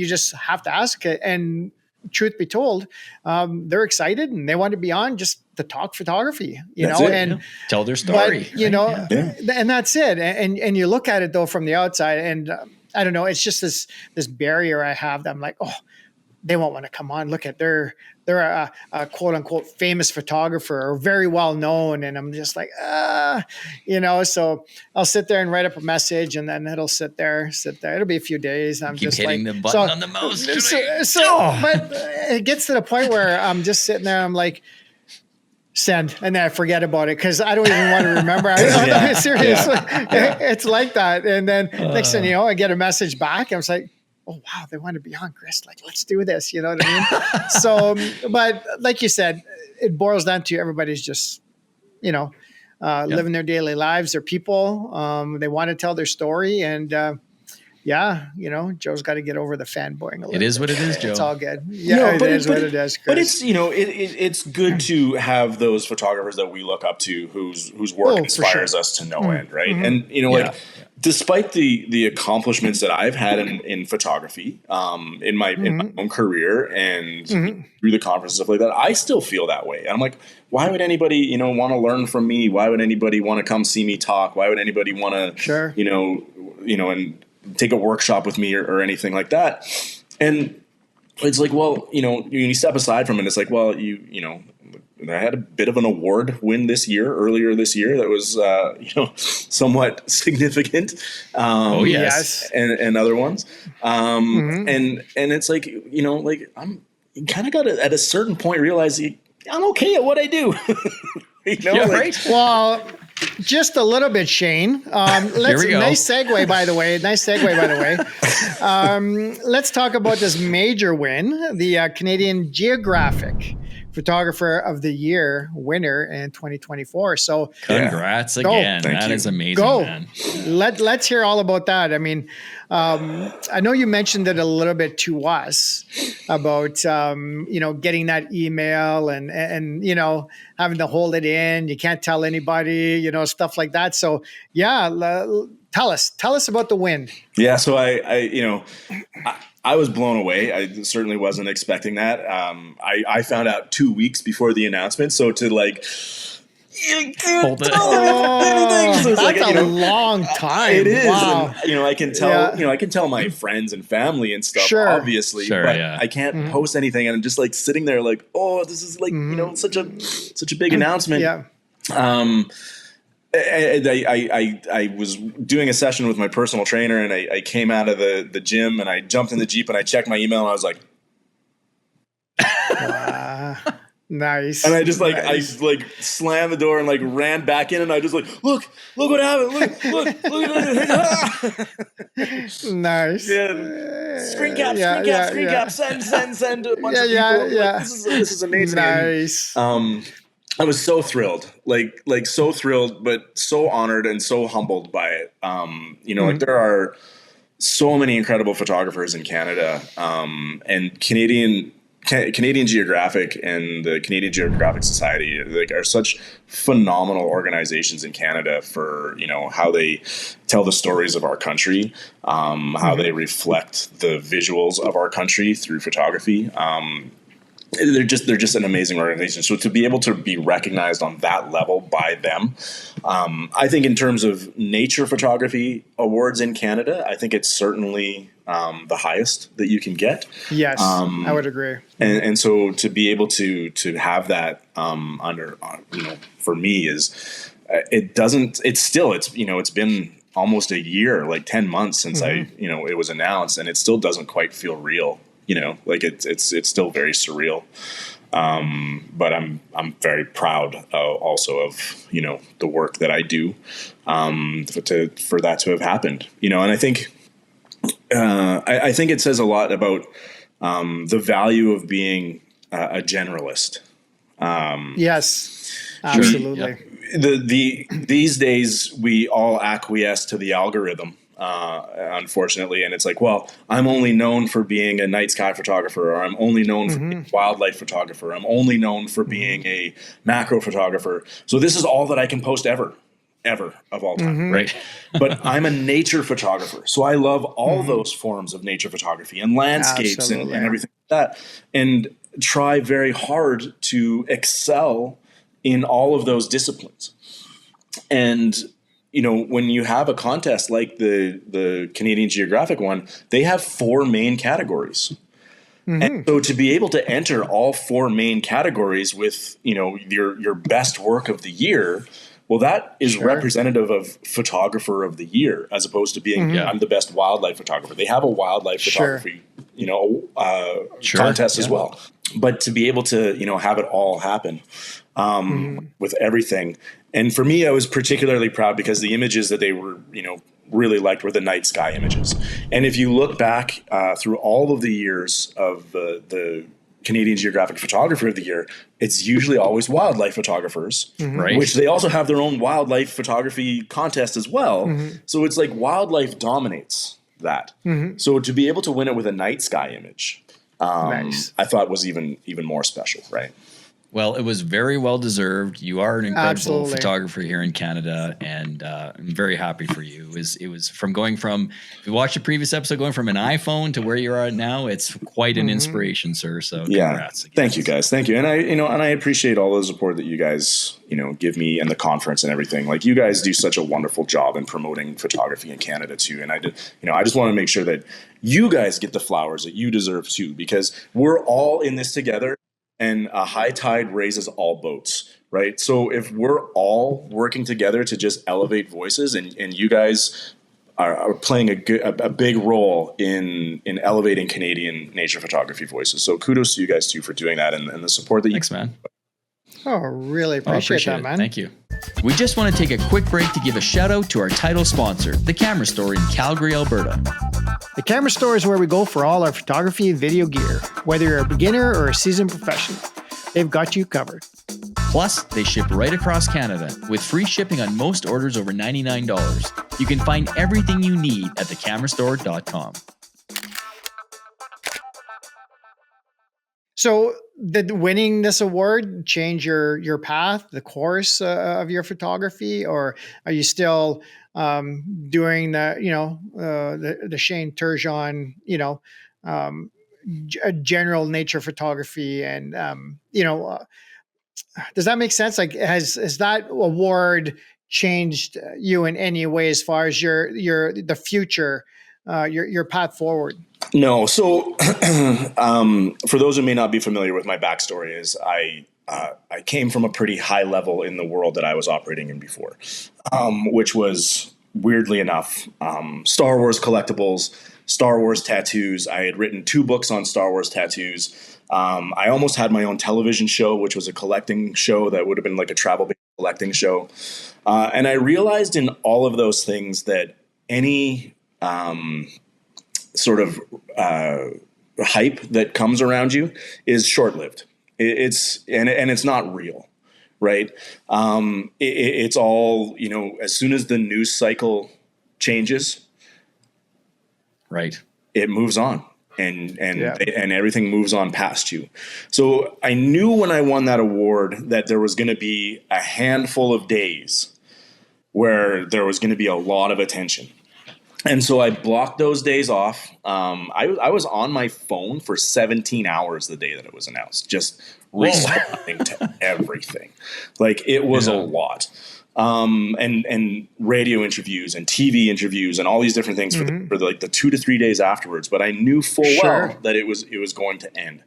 B: just have to ask, and truth be told, they're excited and they want to be on just to talk photography, and
A: tell their story.
B: But, and that's it. And you look at it though from the outside, and I don't know, it's just this barrier I have that I'm like, oh, they won't want to come on. Look at they're a quote unquote famous photographer, or very well known, and I'm just like, so I'll sit there and write up a message, and then it'll sit there. It'll be a few days. I'm
A: keep
B: just
A: hitting
B: like,
A: the button on the mouse.
B: But it gets to the point where I'm just sitting there. I'm like, send, and then I forget about it because I don't even want to remember. I'm seriously, it's like that. And then next thing you know, I get a message back. I was like, oh, wow, they want to be on, Chris. Like, let's do this. You know what I mean? So, but like you said, it boils down to everybody's just, living their daily lives. They're people. They want to tell their story. And, yeah, Joe's got to get over the fanboying a little
A: It is
B: bit.
A: what it is, Joe.
B: It's all good. Yeah, it is what it is, Chris.
C: But it's, it's good to have those photographers that we look up to whose work inspires us to no end, right? And, despite the accomplishments that I've had in photography, in my own career and through the conferences, stuff like that, I still feel that way. And I'm like, why would anybody, want to learn from me? Why would anybody want to come see me talk? Why would anybody want to, and take a workshop with me or anything like that? And it's like, well, you step aside from it. It's like, well, I had a bit of an award win earlier this year. That was, somewhat significant.
A: Yes.
C: And other ones. And it's like, I'm kind of got to, at a certain point, realize I'm okay at what I do.
A: Right.
B: Well, just a little bit, Shane.
A: Here we go.
B: Nice segue, by the way. Let's talk about this major win, the Canadian Geographic Photographer of the Year winner in 2024. So
A: congrats again. That is amazing, man.
B: Let's hear all about that. I mean, I know you mentioned it a little bit to us about, getting that email and having to hold it in. You can't tell anybody, stuff like that. So tell us about the win.
C: Yeah. So I was blown away. I certainly wasn't expecting that. I found out 2 weeks before the announcement. So to
A: hold it.
B: That's a long time.
C: It is.
B: Wow.
C: And, I can tell, I can tell my friends and family and stuff, obviously, but I can't post anything. And I'm just sitting there this is such a big announcement.
B: Yeah.
C: I was doing a session with my personal trainer, and I came out of the gym, and I jumped in the Jeep, and I checked my email, and I was like,
B: nice.
C: And I just I slammed the door and ran back in, and I just look what happened. Look at it.
B: Nice.
C: Yeah. Screen cap, send to a bunch of people.
B: Yeah.
C: This is amazing.
B: Nice.
C: I was so thrilled, so thrilled, but so honored and so humbled by it. There are so many incredible photographers in Canada, and Canadian Geographic and the Canadian Geographic Society are such phenomenal organizations in Canada for how they tell the stories of our country, how they reflect the visuals of our country through photography. They're just an amazing organization. So to be able to be recognized on that level by them, I think in terms of nature photography awards in Canada, I think it's certainly the highest that you can get.
B: Yes, I would agree.
C: And so to be able to have that for me is it's been almost a year, 10 months since it was announced, and it still doesn't quite feel real. It's still very surreal. But I'm very proud also of, the work that I do, for that to have happened, and I think, I think it says a lot about, the value of being a generalist.
B: Yes, absolutely.
A: Sure.
C: These days we all acquiesce to the algorithm. Unfortunately. And it's I'm only known for being a night sky photographer, or I'm only known for being a wildlife photographer. I'm only known for being a macro photographer. So this is all that I can post ever of all time.
A: Right.
C: But I'm a nature photographer. So I love all those forms of nature photography and landscapes and everything like that. And try very hard to excel in all of those disciplines. And when you have a contest like the Canadian Geographic one, they have 4 main categories. And so to be able to enter all 4 main categories with, your best work of the year, well, that is representative of photographer of the year, as opposed to being, I'm the best wildlife photographer. They have a wildlife photography, contest as well. But to be able to, have it all happen with everything. And for me, I was particularly proud because the images that they were, really liked were the night sky images. And if you look back through all of the years of the Canadian Geographic Photographer of the Year, it's usually always wildlife photographers,
A: Right.
C: which they also have their own wildlife photography contest as well. So it's wildlife dominates that. So to be able to win it with a night sky image,
B: Nice.
C: I thought was even more special, right?
A: Well, it was very well deserved. You are an incredible
B: Absolutely.
A: photographer here in Canada, and I'm very happy for you. It was from if you watched the previous episode, going from an iPhone to where you are now, it's quite an inspiration, sir. So congrats again.
C: Thank you guys. Thank you. And I appreciate all the support that you guys, give me and the conference and everything. Like, you guys do such a wonderful job in promoting photography in Canada too. And I just want to make sure that you guys get the flowers that you deserve too, because we're all in this together. And a high tide raises all boats, right? So if we're all working together to just elevate voices, and you guys are playing a big role in elevating Canadian nature photography voices. So kudos to you guys too for doing that, and the support that
A: Thanks, man.
B: Oh, really appreciate that, man.
A: Thank you. We just want to take a quick break to give a shout out to our title sponsor, The Camera Store in Calgary, Alberta.
B: The Camera Store is where we go for all our photography and video gear. Whether you're a beginner or a seasoned professional, they've got you covered.
A: Plus, they ship right across Canada with free shipping on most orders over $99. You can find everything you need at thecamerastore.com.
B: So did winning this award change your path, the course of your photography, or are you still doing the Shane Turgeon, general nature photography, and does that make sense? Like, has that award changed you in any way as far as the future, your path forward?
C: No. So for those who may not be familiar with my backstory, is I came from a pretty high level in the world that I was operating in before, which was, weirdly enough, Star Wars collectibles, Star Wars tattoos. I had written 2 books on Star Wars tattoos. I almost had my own television show, which was a collecting show that would have been like a travel-based collecting show. And I realized in all of those things that any sort of hype that comes around you is short-lived. It's not real, right? It's all, as soon as the news cycle changes,
A: right,
C: it moves on, and everything moves on past you. So I knew when I won that award that there was going to be a handful of days where there was going to be a lot of attention. And so I blocked those days off. I was on my phone for 17 hours the day that it was announced, just responding to everything. Like, it was a lot. And radio interviews and TV interviews and all these different things for the 2 to 3 days afterwards. But I knew full well that it was going to end.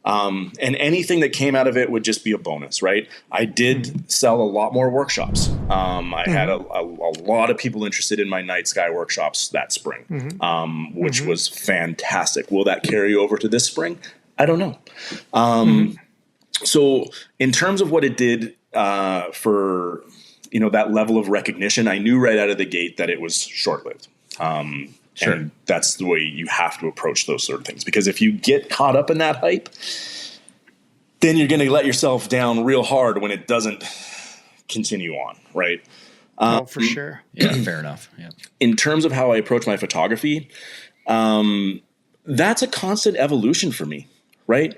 C: And anything that came out of it would just be a bonus, right? I did sell a lot more workshops. I had a lot of people interested in my night sky workshops that spring, which was fantastic. Will that carry over to this spring? I don't know. So in terms of what it did for that level of recognition, I knew right out of the gate that it was short-lived. And that's the way you have to approach those sort of things. Because if you get caught up in that hype, then you're going to let yourself down real hard when it doesn't continue on, right?
B: For sure.
A: Yeah, fair enough. Yeah.
C: In terms of how I approach my photography, that's a constant evolution for me, right?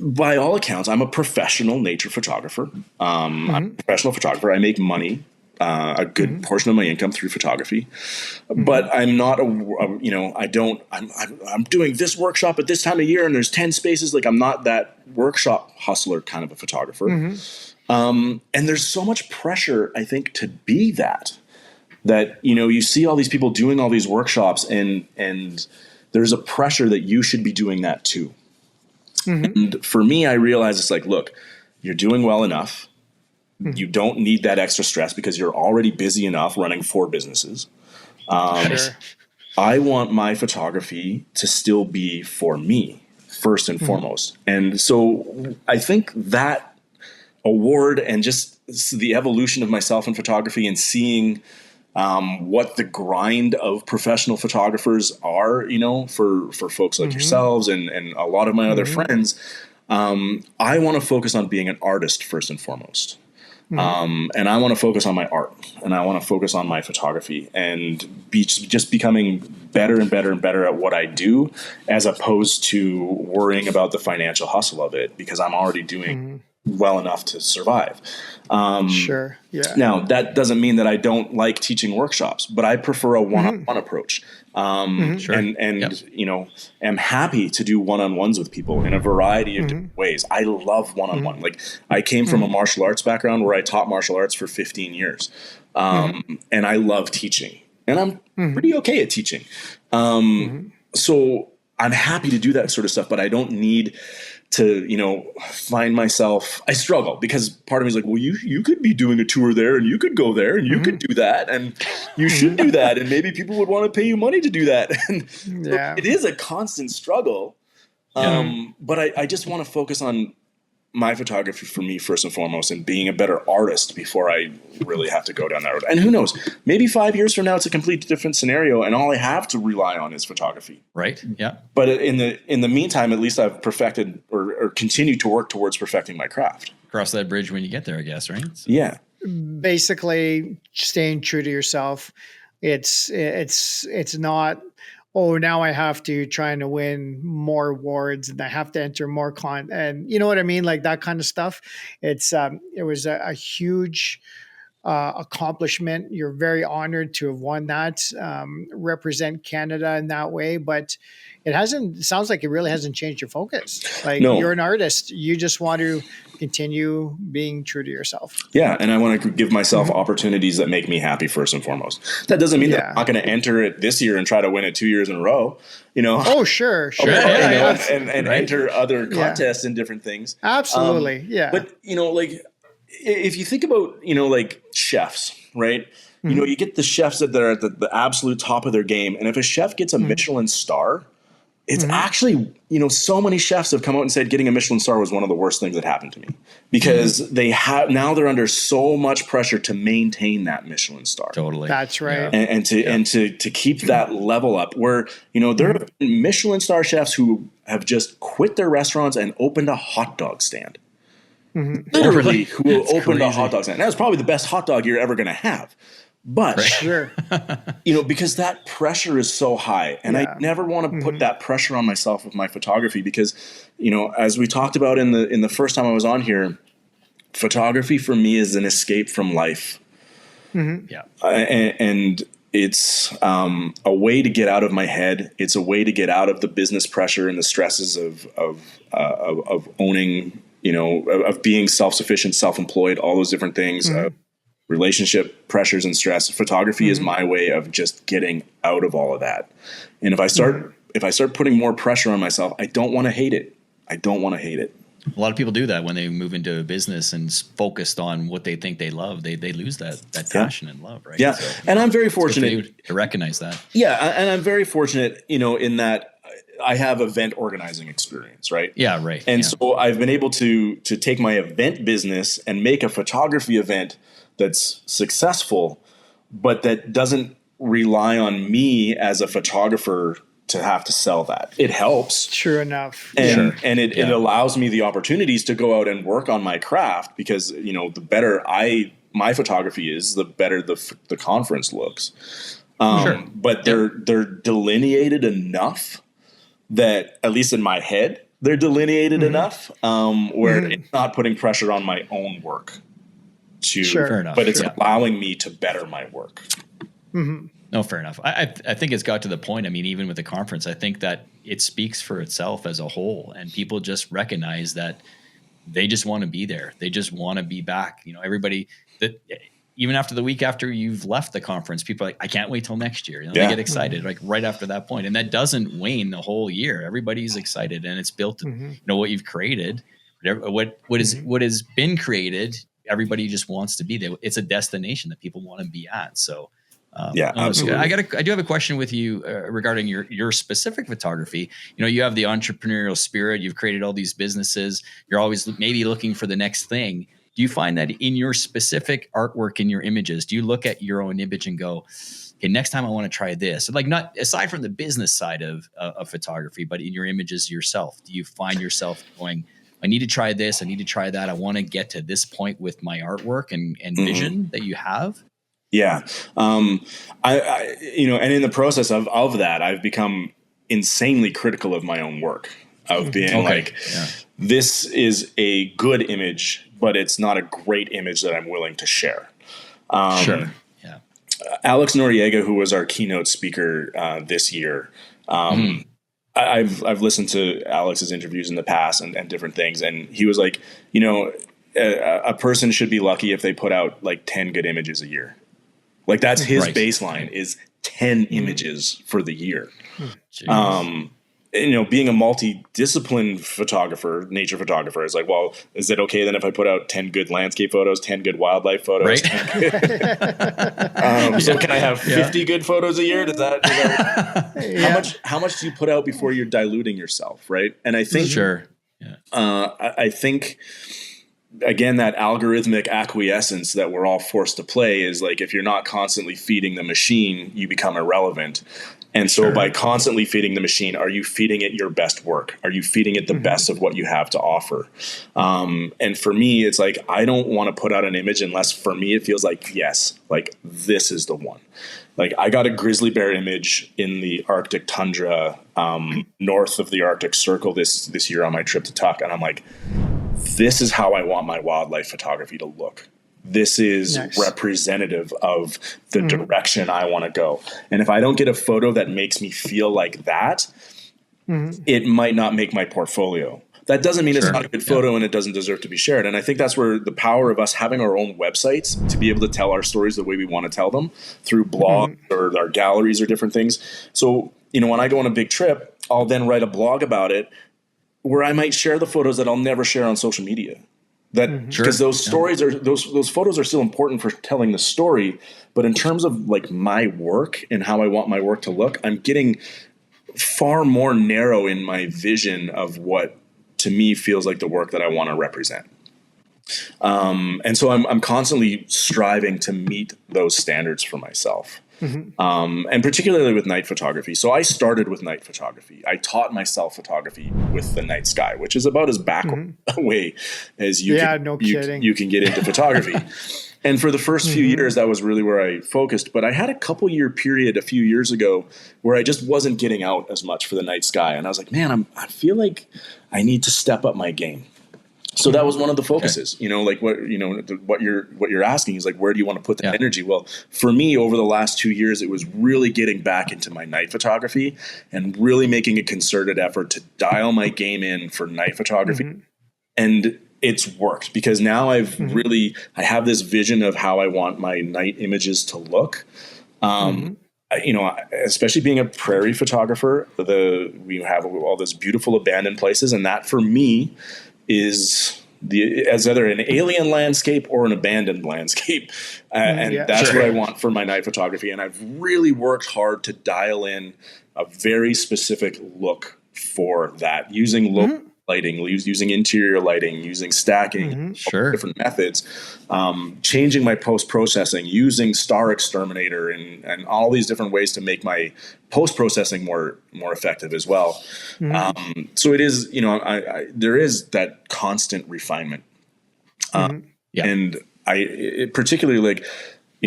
C: By all accounts, I'm a professional nature photographer. I'm a professional photographer. I make money, a good portion of my income through photography, but I'm not I'm doing this workshop at this time of year and there's 10 spaces. Like, I'm not that workshop hustler kind of a photographer. And there's so much pressure, I think, to be that you see all these people doing all these workshops and there's a pressure that you should be doing that too. And for me, I realized it's like, look, you're doing well enough. You don't need that extra stress because you're already busy enough running 4 businesses. I want my photography to still be for me first and foremost. And so I think that award and just the evolution of myself in photography and seeing what the grind of professional photographers are, for folks like yourselves and a lot of my other friends, I want to focus on being an artist first and foremost. And I want to focus on my art, and I want to focus on my photography, and just becoming better and better and better at what I do, as opposed to worrying about the financial hustle of it, because I'm already doing well enough to survive.
B: Sure. Yeah.
C: Now, that doesn't mean that I don't like teaching workshops, but I prefer a one-on-one approach.
A: Sure.
C: And you know, am happy to do one-on-ones with people in a variety of different ways. I love one-on-one. Like, I came from a martial arts background where I taught martial arts for 15 years. And I love teaching, and I'm pretty okay at teaching. So I'm happy to do that sort of stuff, but I don't need to, you know, find myself. I struggle because part of me is like, well, you could be doing a tour there, and you could go there, and you could do that, and you should do that, and maybe people would want to pay you money to do that. And so it is a constant struggle. But I just want to focus on my photography, for me, first and foremost, and being a better artist before I really have to go down that road. And who knows, maybe 5 years from now, it's a completely different scenario, and all I have to rely on is photography.
A: Right. Yeah.
C: But in the meantime, at least I've perfected or continue to work towards perfecting my craft.
A: Cross that bridge when you get there, I guess, right? So.
C: Yeah.
B: Basically, staying true to yourself. It's not, oh, now I have to try to win more awards, and I have to enter more and you know what I mean? Like that kind of stuff. It was a huge accomplishment. You're very honored to have won that, represent Canada in that way, but it sounds like it really hasn't changed your focus. Like,
C: No.
B: You're an artist. You just want to continue being true to yourself.
C: Yeah, and I want to give myself opportunities that make me happy first and foremost. That doesn't mean that I'm not going to enter it this year and try to win it 2 years in a row. You know.
B: Oh, sure.
C: And enter other contests and different things.
B: Absolutely.
C: But you know, like, if you think about, you know, like chefs, right? You know, you get the chefs that are at the absolute top of their game, and if a chef gets a Michelin star, it's actually, you know, so many chefs have come out and said getting a Michelin star was one of the worst things that happened to me, because now they're under so much pressure to maintain that Michelin star.
A: Totally.
B: That's right.
C: And to keep that level up, where, you know, there have been Michelin star chefs who have just quit their restaurants and opened a hot dog stand. Literally, who will open a hot dog stand. That's probably the best hot dog you're ever going to have. But,
B: Sure.
C: you know, because that pressure is so high, and I never want to put that pressure on myself with my photography, because, you know, as we talked about in the first time I was on here, photography for me is an escape from life.
A: Yeah.
C: And it's a way to get out of my head. It's a way to get out of the business pressure and the stresses of owning, you know, of being self-sufficient, self-employed, all those different things. Relationship pressures and stress. Photography is my way of just getting out of all of that. And if I start putting more pressure on myself, I don't want to hate it. I don't want to hate it.
A: A lot of people do that when they move into a business and focused on what they think they love. They lose that passion and love, right?
C: Yeah.
A: So,
C: and I'm very fortunate
A: to recognize that.
C: Yeah. And I'm very fortunate, you know, in that I have event organizing experience, right?
A: Yeah, right.
C: And so I've been able to take my event business and make a photography event that's successful, but that doesn't rely on me as a photographer to have to sell that. It helps.
B: True enough.
C: And it allows me the opportunities to go out and work on my craft, because, you know, the better my photography is, the better the conference looks. But they're delineated enough that, at least in my head, they're delineated enough where it's not putting pressure on my own work.
A: Fair enough.
C: But it's allowing me to better my work.
A: No, fair enough. I think it's got to the point. I mean, even with the conference, I think that it speaks for itself as a whole, and people just recognize that they just want to be there. They just want to be back. You know, everybody that even after the week after you've left the conference, people are like, I can't wait till next year. You know, they get excited like right after that point, and that doesn't wane the whole year. Everybody's excited, and it's built. You know what you've created, what has been created. Everybody just wants to be there. It's a destination that people want to be at. So,
C: absolutely.
A: I do have a question with you regarding your specific photography. You know, you have the entrepreneurial spirit. You've created all these businesses. You're always maybe looking for the next thing. Do you find that in your specific artwork, in your images, do you look at your own image and go, okay, next time I want to try this? Like, not aside from the business side of photography, but in your images yourself, do you find yourself going, I need to try this, I need to try that, I want to get to this point with my artwork and vision that you have?
C: Yeah. I and in the process of that, I've become insanely critical of my own work, of being this is a good image, but it's not a great image that I'm willing to share.
A: Sure. Yeah.
C: Alex Noriega, who was our keynote speaker this year, I've listened to Alex's interviews in the past and different things, and he was like, a person should be lucky if they put out like 10 good images a year. Like that's his baseline is 10 images for the year. Being a multidisciplined photographer, nature photographer, is like, well, is it okay then if I put out 10 good landscape photos, 10 good wildlife photos?
A: Right.
C: So can I have 50 good photos a year? Does that how much do you put out before you're diluting yourself? Right. And I think, I think, again, that algorithmic acquiescence that we're all forced to play is like, if you're not constantly feeding the machine, you become irrelevant. And so by constantly feeding the machine, are you feeding it your best work? Are you feeding it the best of what you have to offer? And for me, it's like, I don't want to put out an image unless for me, it feels like, yes, like this is the one. Like I got a grizzly bear image in the Arctic tundra, north of the Arctic Circle this year on my trip to Tuk. And I'm like, this is how I want my wildlife photography to look. This is representative of the direction I want to go. And if I don't get a photo that makes me feel like that, it might not make my portfolio. That doesn't mean it's not a good photo and it doesn't deserve to be shared. And I think that's where the power of us having our own websites to be able to tell our stories the way we want to tell them through blogs or our galleries or different things. So, when I go on a big trip, I'll then write a blog about it where I might share the photos that I'll never share on social media. Because those stories are those photos are still important for telling the story, but in terms of like my work and how I want my work to look, I'm getting far more narrow in my vision of what to me feels like the work that I want to represent. And so I'm constantly striving to meet those standards for myself. And particularly with night photography. So I started with night photography. I taught myself photography with the night sky, which is about as backward away as you can get into photography. And for the first few years, that was really where I focused. But I had a couple year period a few years ago where I just wasn't getting out as much for the night sky. And I was like, man, I feel like I need to step up my game. So that was one of the focuses, like what you're asking is like, where do you want to put that energy? Well, for me, over the last 2 years, it was really getting back into my night photography and really making a concerted effort to dial my game in for night photography. And it's worked because now I have this vision of how I want my night images to look. Especially being a prairie photographer, we have all those beautiful abandoned places. And that for me is as either an alien landscape or an abandoned landscape. That's what I want for my night photography. And I've really worked hard to dial in a very specific look for that using local lighting, using interior lighting, using stacking, different methods, changing my post-processing, using Star Exterminator and all these different ways to make my post-processing more effective as well. So it is, there is that constant refinement. And particularly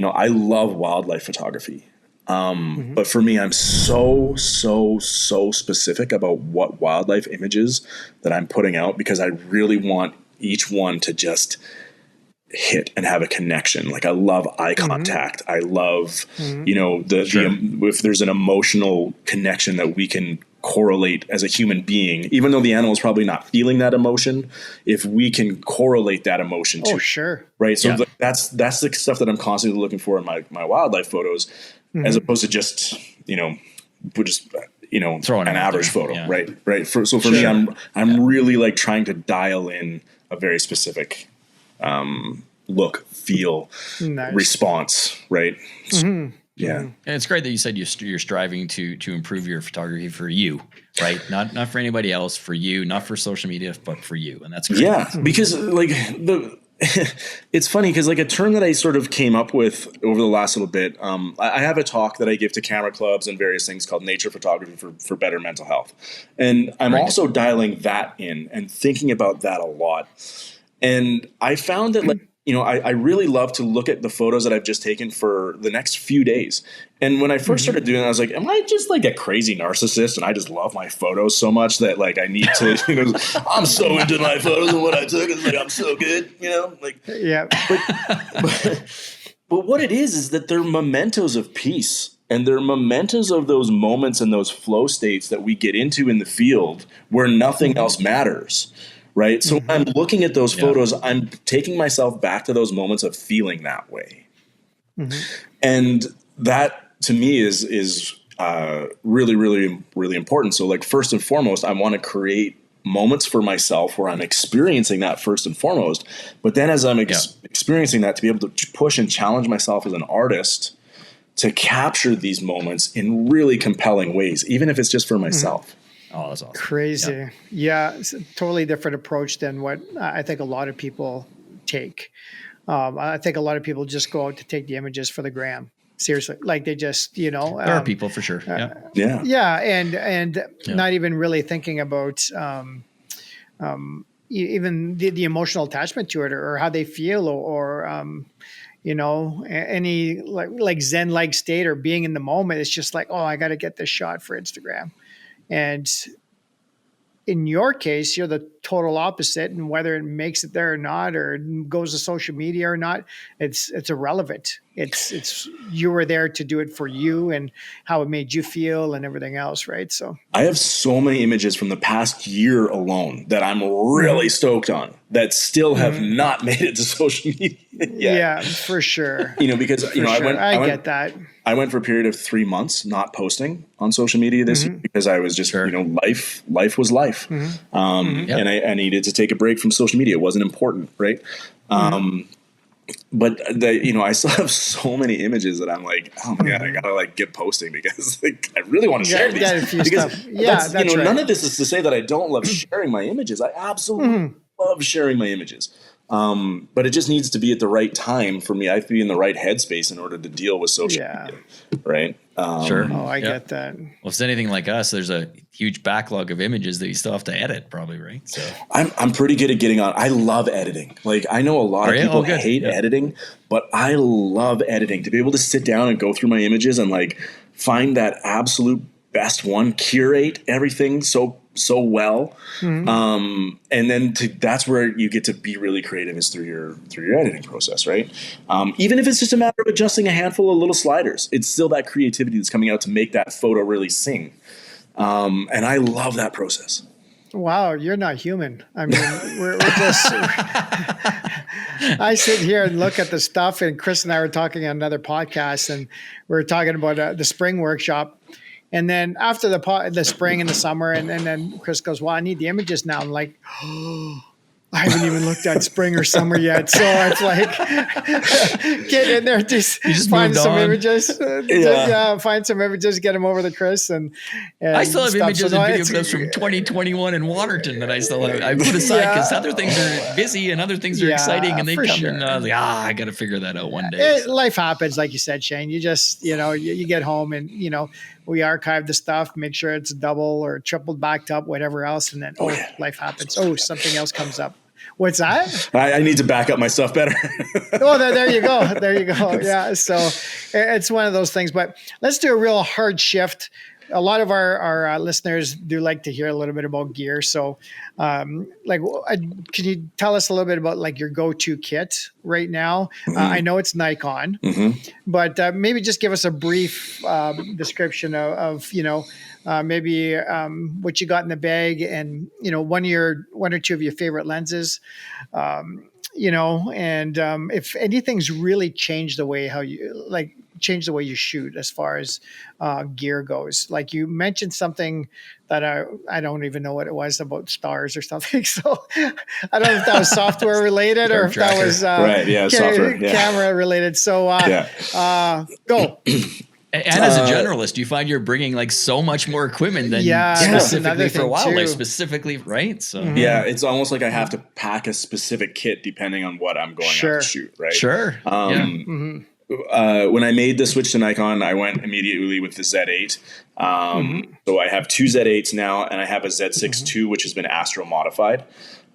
C: I love wildlife photography. But for me, I'm so specific about what wildlife images that I'm putting out because I really want each one to just hit and have a connection. Like I love eye contact. I love, if there's an emotional connection that we can correlate as a human being, even though the animal is probably not feeling that emotion, if we can correlate that emotion to right. So that's the stuff that I'm constantly looking for in my wildlife photos, as opposed to just, throwing an average photo. Right. For me, I'm really like trying to dial in a very specific, look, feel, response. Right. Yeah.
A: And it's great that you said you're striving to improve your photography for you, right? Not for anybody else, for you, not for social media, but for you. And that's great.
C: Yeah. Because it's funny because like a term that I sort of came up with over the last little bit, I have a talk that I give to camera clubs and various things called Nature Photography for Better Mental Health. And I'm also dialing that in and thinking about that a lot. And I found that, like, you know, I really love to look at the photos that I've just taken for the next few days. And when I first started doing it, I was like, am I just like a crazy narcissist? And I just love my photos so much that like I need to, you know, I'm so into my photos and what I took. It's like, I'm so good, you know, like,
B: Yeah.
C: But what it is that they're mementos of peace. And they're mementos of those moments and those flow states that we get into in the field where nothing else matters. Right. So when I'm looking at those photos, I'm taking myself back to those moments of feeling that way. And that to me is really, really, really important. So like first and foremost, I want to create moments for myself where I'm experiencing that first and foremost. But then as I'm experiencing that, to be able to push and challenge myself as an artist to capture these moments in really compelling ways, even if it's just for myself.
A: Oh, that's awesome.
B: Crazy. Yeah. It's a totally different approach than what I think a lot of people take. I think a lot of people just go out to take the images for the gram. Seriously. Like they just, you know,
A: There are people for sure.
B: Yeah. And not even really thinking about, even the emotional attachment to it or how they feel or you know, any like Zen-like state or being in the moment. It's just like, oh, I got to get this shot for Instagram. And in your case, you're the total opposite. And whether it makes it there or not, or goes to social media or not, it's irrelevant. It's you were there to do it for you and how it made you feel and everything else, right? So
C: I have so many images from the past year alone that I'm really stoked on that still have not made it to social media yet.
B: Yeah, for sure.
C: You know, because you know,
B: I get that.
C: I went for a period of 3 months not posting on social media this year because I was just, you know, life was life. And I needed to take a break from social media. It wasn't important. Right. But you know, I still have so many images that I'm like, oh my God, I gotta like get posting because like, I really want to share these. Because that's you know, right. None of this is to say that I don't love sharing my images. I absolutely love sharing my images. But it just needs to be at the right time for me. I have to be in the right headspace in order to deal with social media, right?
A: Sure.
B: Oh, I get that.
A: Well, if it's anything like us, there's a huge backlog of images that you still have to edit, probably, right? So
C: I'm pretty good at getting on. I love editing. Like I know a lot of people hate editing, but I love editing. To be able to sit down and go through my images and like find that absolute best one, curate everything so well, and then that's where you get to be really creative is through your editing process, right? Even if it's just a matter of adjusting a handful of little sliders, it's still that creativity that's coming out to make that photo really sing, and I love that process.
B: Wow, you're not human. I mean, we're just. I sit here and look at the stuff, and Chris and I were talking on another podcast, and we were talking about the spring workshop. And then after the spring and the summer, and then Chris goes, well, I need the images now. I'm like, oh, I haven't even looked at spring or summer yet. So it's like, get in there, just find some images. Find some images, get them over to Chris. And
A: I still have images and video clips from 2021 in Waterton that I still have. I put aside because other things are busy and other things are exciting. And they come in, I was like, I got to figure that out one day.
B: Life happens, like you said, Shane. You just, you know, you get home and, you know, we archive the stuff, make sure it's double or triple backed up, whatever else. And then, life happens. Oh, something else comes up. What's that?
C: I need to back up my stuff better.
B: There you go. There you go. Yeah. So it's one of those things, but let's do a real hard shift. A lot of our listeners do like to hear a little bit about gear. So can you tell us a little bit about like your go-to kit right now? I know it's Nikon, but maybe just give us a brief description of you know, maybe what you got in the bag and, you know, one or two of your favorite lenses, you know, and if anything's really changed the way you shoot as far as gear goes. Like you mentioned something that I don't even know what it was about stars or something. So I don't know if that was software related or if that was
C: software,
B: camera related. So go.
A: And as a generalist, you find you're bringing like so much more equipment than specifically for wildlife, specifically, right? So
C: yeah, it's almost like I have to pack a specific kit depending on what I'm going out to shoot, right?
A: Sure.
C: When I made the switch to Nikon, I went immediately with the Z8. So I have two Z8s now, and I have a Z6 II, which has been Astro modified.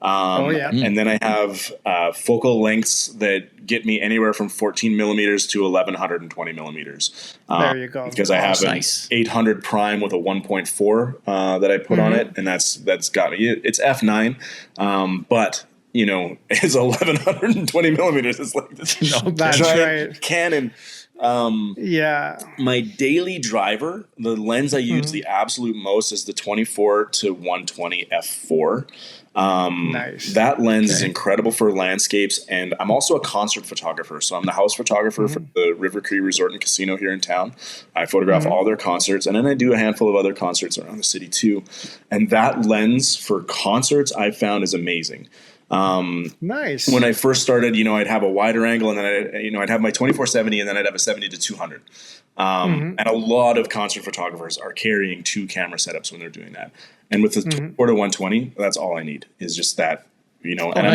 C: And then I have focal lengths that get me anywhere from 14 millimeters to 1120 millimeters.
B: There you go.
C: Because I have an 800 prime with a 1.4 that I put on it, and that's got me. It's f9, but you know, it's 1120 millimeters. It's like this giant Canon. My daily driver, the lens I use the absolute most is the 24 to 120 f4. That lens is incredible for landscapes, and I'm also a concert photographer. So I'm the house photographer for the River Cree Resort and Casino here in town. I photograph all their concerts, and then I do a handful of other concerts around the city too. And that lens for concerts I found is amazing. When I first started, you know, I'd have a wider angle, and then I'd have my 24-70, and then I'd have a 70 to 200. And a lot of concert photographers are carrying two camera setups when they're doing that. And with the 24 to 120, that's all I need is just that, you know, and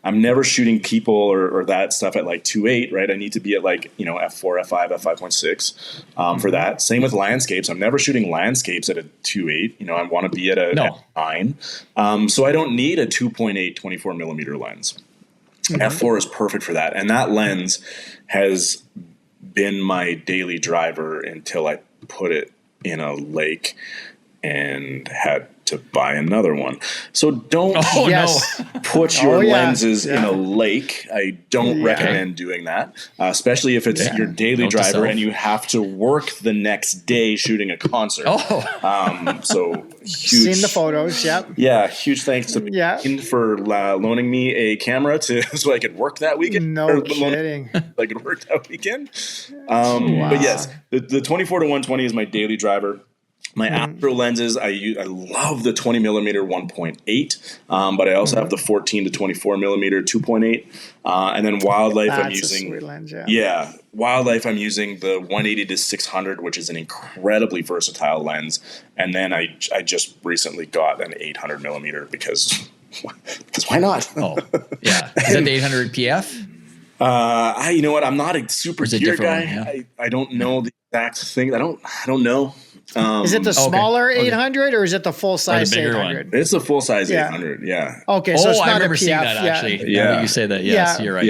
C: I'm never shooting people or that stuff at like 2.8, right? I need to be at like, you know, f4, f5, f5.6 for that. Same with landscapes. I'm never shooting landscapes at a 2.8. You know, I want to be at a 9. So I don't need a 2.8 24 millimeter lens. F4 is perfect for that. And that lens has been my daily driver until I put it in a lake and had to buy another one. So don't put your lenses in a lake. I don't recommend doing that, especially if it's your daily driver and you have to work the next day shooting a concert. So huge. Seen
B: the photos,
C: huge thanks to Nikon for loaning me a camera so I could work that weekend.
B: No kidding.
C: I could work that weekend. But yes, the 24 to 120 is my daily driver. My Astro lenses, I love the 20 millimeter 1.8, but I also have the 14 to 24 millimeter 2.8, and then wildlife I'm using.
B: A sweet lens,
C: wildlife I'm using the 180 to 600, which is an incredibly versatile lens, and then I just recently got an 800 millimeter because why not?
A: Is that the 800 PF?
C: You know what? I'm not a super gear guy. I don't know the exact thing. I don't know.
B: Is it the smaller 800 or is it the full size 800?
C: It's the full size 800. Yeah.
B: Okay. So it's not
A: I remember
B: a PF.
A: Seeing that actually. Yeah. You say that. Yes, you're right.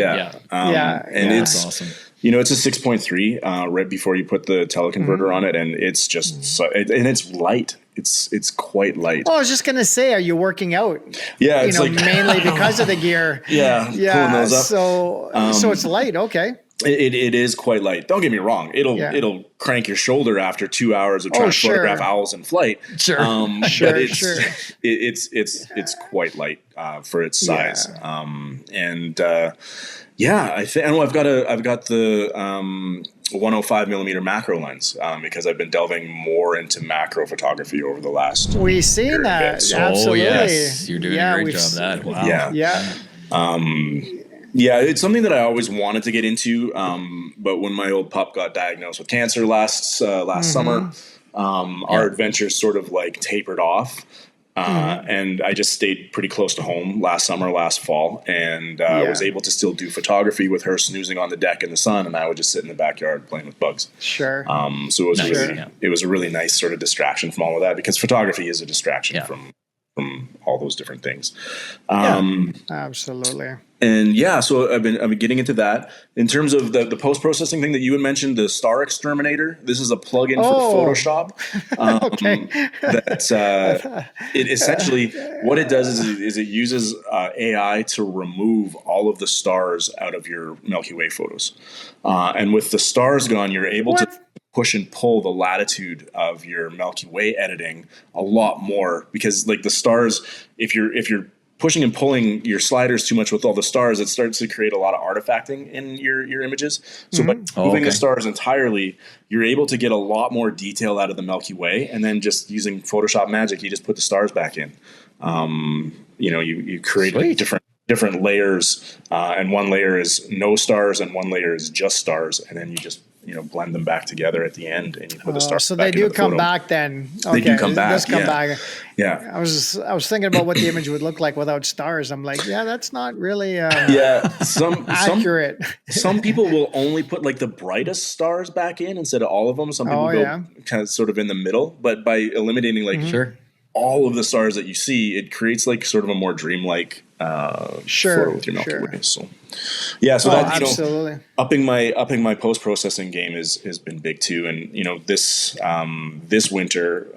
C: And it's awesome. You know, it's a 6.3 right before you put the teleconverter on it, and it's just and it's light. It's quite light.
B: Oh, I was just gonna say, are you working out?
C: Yeah,
B: it's mainly because of the gear.
C: Pulling those up.
B: So it's light. Okay.
C: It is quite light. Don't get me wrong. It'll crank your shoulder after 2 hours of trying to photograph owls in flight. But it's quite light for its size. I think I've got the 105 millimeter macro lens because I've been delving more into macro photography over the last.
B: We've seen that. Absolutely.
A: Yes, you're doing a great job of that. Wow.
C: It's something that I always wanted to get into, but when my old pup got diagnosed with cancer last summer, our adventures sort of like tapered off, and I just stayed pretty close to home last fall, and was able to still do photography with her snoozing on the deck in the sun, and I would just sit in the backyard playing with bugs.
B: Sure.
C: So it was a really nice sort of distraction from all of that, because photography is a distraction from all those different things.
B: Absolutely.
C: And so I've been getting into that. In terms of the post-processing thing that you had mentioned, the Star Exterminator, this is a plugin for Photoshop. It essentially, what it does is it uses AI to remove all of the stars out of your Milky Way photos. And with the stars gone, you're able to push and pull the latitude of your Milky Way editing a lot more, because like the stars, if you're pushing and pulling your sliders too much with all the stars, it starts to create a lot of artifacting in your images. So by moving the stars entirely, you're able to get a lot more detail out of the Milky Way. And then just using Photoshop magic, you just put the stars back in. You create different layers, and one layer is no stars and one layer is just stars, and then you just blend them back together at the end, and you put the stars.
B: So
C: back
B: they do
C: into the
B: come
C: photo.
B: back then.
C: They do come back.
B: It does come
C: yeah.
B: back.
C: Yeah.
B: I was thinking about what the image would look like without stars. I'm like, yeah, that's not really
C: Some
B: accurate.
C: some people will only put like the brightest stars back in instead of all of them. Some people go kind of sort of in the middle, but by eliminating like all of the stars that you see, it creates like sort of a more dreamlike photo with your Milky Way. So that
B: absolutely.
C: Upping my post processing game has been big too. And this winter,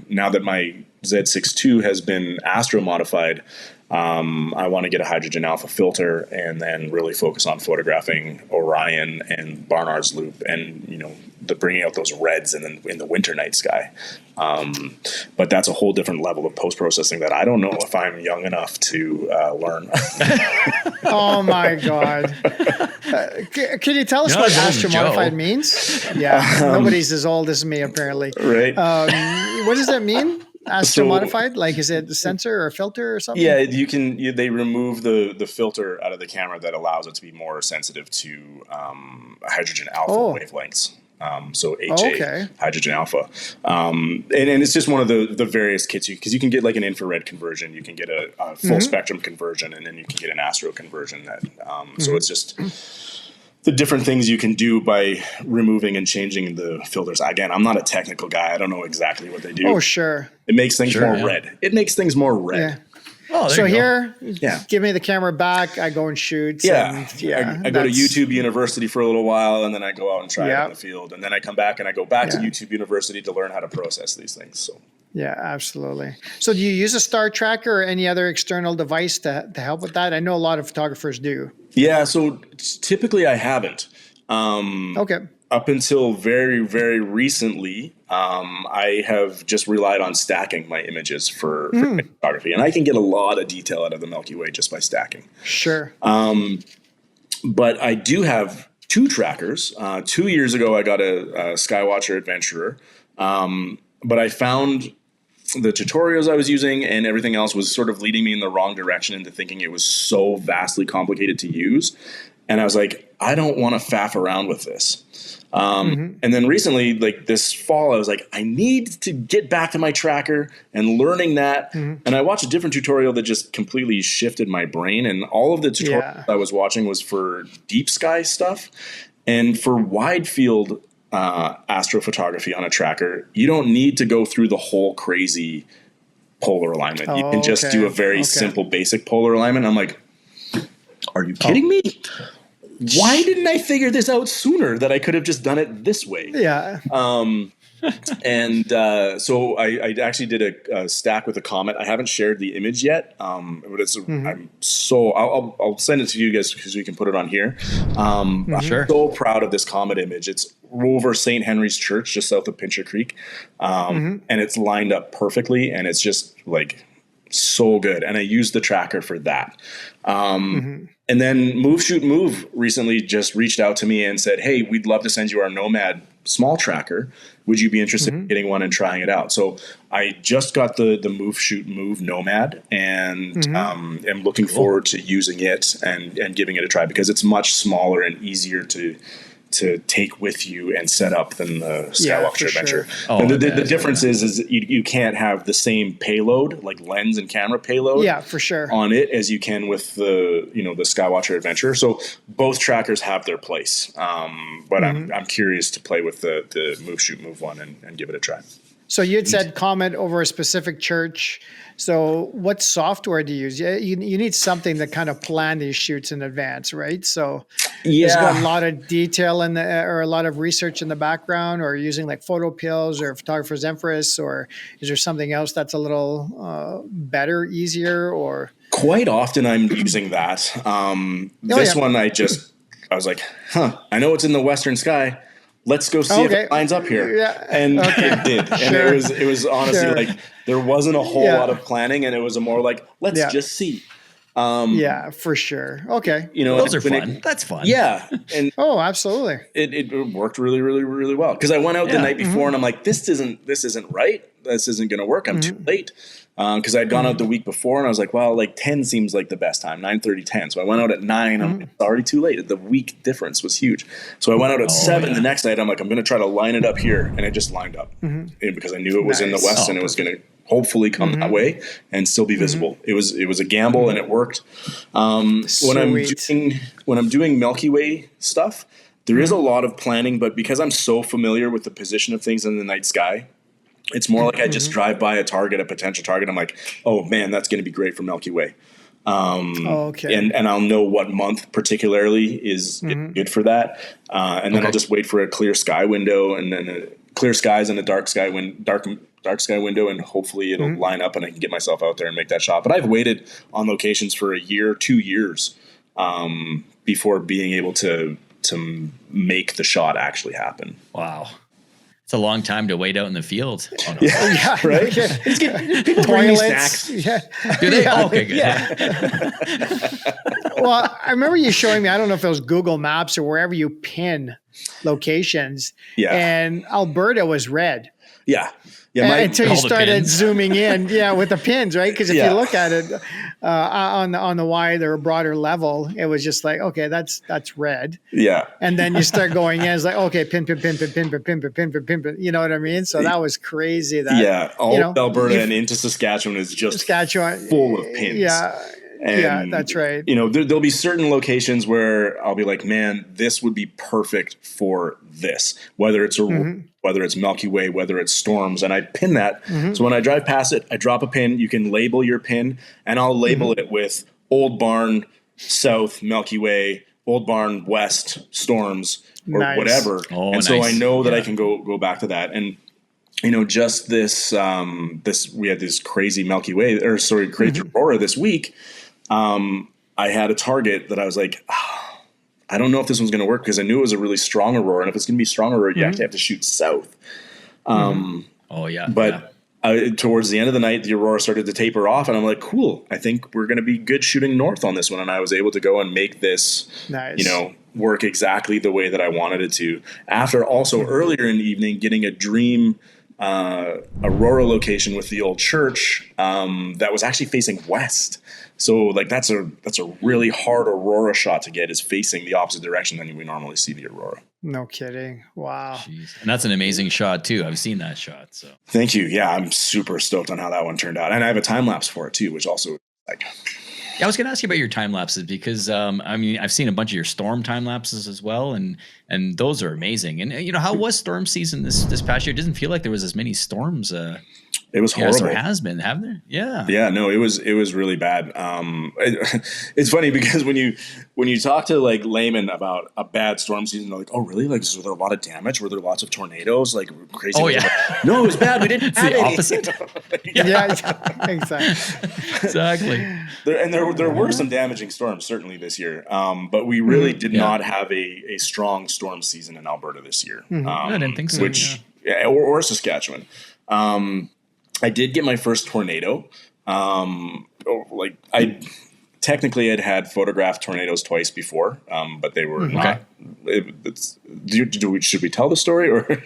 C: now that my Z6 II has been Astro modified, I want to get a hydrogen alpha filter and then really focus on photographing Orion and Barnard's Loop and the bringing out those reds in the winter night sky. But that's a whole different level of post processing that I don't know if I'm young enough to learn.
B: Oh my God! Can you tell us what Astro modified means? Yeah, nobody's as old as me apparently.
C: Right.
B: What does that mean? Astro modified? Like, is it a sensor or a filter or something?
C: Yeah, they remove the filter out of the camera that allows it to be more sensitive to hydrogen alpha wavelengths. So HA, hydrogen alpha. And it's just one of the various kits because you can get like an infrared conversion, you can get a full spectrum conversion, and then you can get an Astro conversion. So it's just the different things you can do by removing and changing the filters. Again, I'm not a technical guy. I don't know exactly what they do.
B: Oh, sure.
C: It makes things more red. It makes things more red.
B: Yeah.
C: Oh,
B: so here, give me the camera back. I go and shoot.
C: I go to YouTube University for a little while, and then I go out and try it in the field. And then I come back and I go back to YouTube University to learn how to process these things. So.
B: Yeah, absolutely. So do you use a star tracker or any other external device to help with that? I know a lot of photographers do.
C: Yeah, so typically I haven't. Up until very, very recently, I have just relied on stacking my images for photography. And I can get a lot of detail out of the Milky Way just by stacking.
B: Sure.
C: But I do have two trackers. 2 years ago, I got a Skywatcher Adventurer. But I found the tutorials I was using and everything else was sort of leading me in the wrong direction into thinking it was so vastly complicated to use. And I was like, I don't want to faff around with this. And then recently, like this fall, I was like, I need to get back to my tracker and learning that. And I watched a different tutorial that just completely shifted my brain. And all of the tutorials I was watching was for deep sky stuff. And for wide field astrophotography on a tracker, you don't need to go through the whole crazy polar alignment. You can just do a very simple, basic polar alignment. I'm like, are you kidding me? Why didn't I figure this out sooner that I could have just done it this way?
B: Yeah.
C: So I actually did a stack with a Comet. I haven't shared the image yet, but it's I'll send it to you guys because we can put it on here. I'm so proud of this Comet image. It's over St. Henry's Church just south of Pincher Creek, and it's lined up perfectly, and it's just like so good. And I used the tracker for that. And then Move Shoot Move recently just reached out to me and said, hey, we'd love to send you our Nomad small tracker. Would you be interested in getting one and trying it out? So I just got the Move Shoot Move Nomad and am looking forward to using it and giving it a try because it's much smaller and easier to take with you and set up than the Skywatcher Adventure.
B: Sure.
C: And the difference is you can't have the same payload, like lens and camera payload,
B: for sure,
C: on it as you can with the Skywatcher Adventure. So both trackers have their place, but I'm curious to play with the Move Shoot Move one and give it a try.
B: So you had said Comet over a specific church. So what software do you use? You need something to kind of plan these shoots in advance, right? So there's got a lot of detail or a lot of research in the background, or using like Photo Pills or Photographer's Empress, or is there something else that's a little better, easier, or?
C: Quite often I'm using that. This one I was like, I know it's in the western sky. Let's go see if it lines up here. Yeah. And it did. And it was honestly like there wasn't a whole lot of planning, and it was more like, let's just see.
B: Yeah, for sure. Okay.
A: Those are fun. That's fun.
C: Yeah. And
B: absolutely.
C: It worked really, really, really well. Cause I went out the night before and I'm like, this isn't right. This isn't going to work. I'm too late. Cause I'd gone out the week before and I was like, well, like 10 seems like the best time, 9:30, 10. So I went out at 9. I'm like, it's already too late. The week difference was huge. So I went out at 7 the next night. I'm like, I'm going to try to line it up here. And it just lined up because I knew it was in the West and it was going to hopefully come that way and still be visible. It was a gamble and it worked. When I'm doing Milky Way stuff, there is a lot of planning, but because I'm so familiar with the position of things in the night sky, it's more like I just drive by a potential target. I'm like, oh man, that's going to be great for Milky Way. And I'll know what month particularly is good for that. And then I'll just wait for a clear sky window and then clear skies and a dark sky window, and hopefully it'll line up and I can get myself out there and make that shot. But I've waited on locations for a year, 2 years, before being able to make the shot actually happen.
A: Wow. It's a long time to wait out in the field. Oh, no.
C: Yeah, right? People bring me snacks.
B: Yeah.
A: Do they? Oh, okay, good.
C: Yeah.
B: Well, I remember you showing me, I don't know if it was Google Maps or wherever you pin locations. Yeah. And Alberta was red.
C: Yeah.
B: Yeah, until you started zooming in, with the pins, right? Because if you look at it on the wider or broader level, it was just like, okay, that's red.
C: Yeah.
B: And then you start going in, it's like, okay, pin. You know what I mean? So that was crazy. That
C: Alberta and into Saskatchewan is just full of pins.
B: Yeah. And, that's right.
C: There'll be certain locations where I'll be like, man, this would be perfect for this, whether it's whether it's Milky Way, whether it's storms, and I pin that. So when I drive past it, I drop a pin. You can label your pin, and I'll label it with Old Barn South Milky Way, Old Barn West Storms, or whatever. So I know that I can go back to that. And just this we had this crazy Milky Way, crazy aurora this week. I had a target that I was like, I don't know if this one's going to work because I knew it was a really strong aurora. And if it's going to be a strong aurora, you actually have to shoot south. But towards the end of the night, the aurora started to taper off. And I'm like, cool, I think we're going to be good shooting north on this one. And I was able to go and make this, work exactly the way that I wanted it to. After also earlier in the evening, getting a dream aurora location with the old church that was actually facing west. So like that's a really hard aurora shot to get, is facing the opposite direction than we normally see the aurora.
B: No kidding. Wow.
A: Jeez. And that's an amazing shot too. I've seen that shot. So
C: thank you. Yeah, I'm super stoked on how that one turned out. And I have a time lapse for it too, which also
A: I was going to ask you about your time lapses because I've seen a bunch of your storm time lapses as well, and those are amazing. And how was storm season this past year? It doesn't feel like there was as many storms.
C: It was horrible.
A: There has been, haven't there? Yeah.
C: Yeah. No, it was really bad. It's funny because when you talk to like laymen about a bad storm season, they're like, "Oh, really? Like, was there a lot of damage? Were there lots of tornadoes? Like crazy?" Oh yeah. No, it was bad. We didn't have
A: the opposite.
B: Yeah, exactly.
A: Exactly.
C: There were some damaging storms certainly this year, but we really did not have a strong storm season in Alberta this year.
A: I didn't think so.
C: Or Saskatchewan. I did get my first tornado. I technically had photographed tornadoes twice before, but they were not. Should we tell the story or?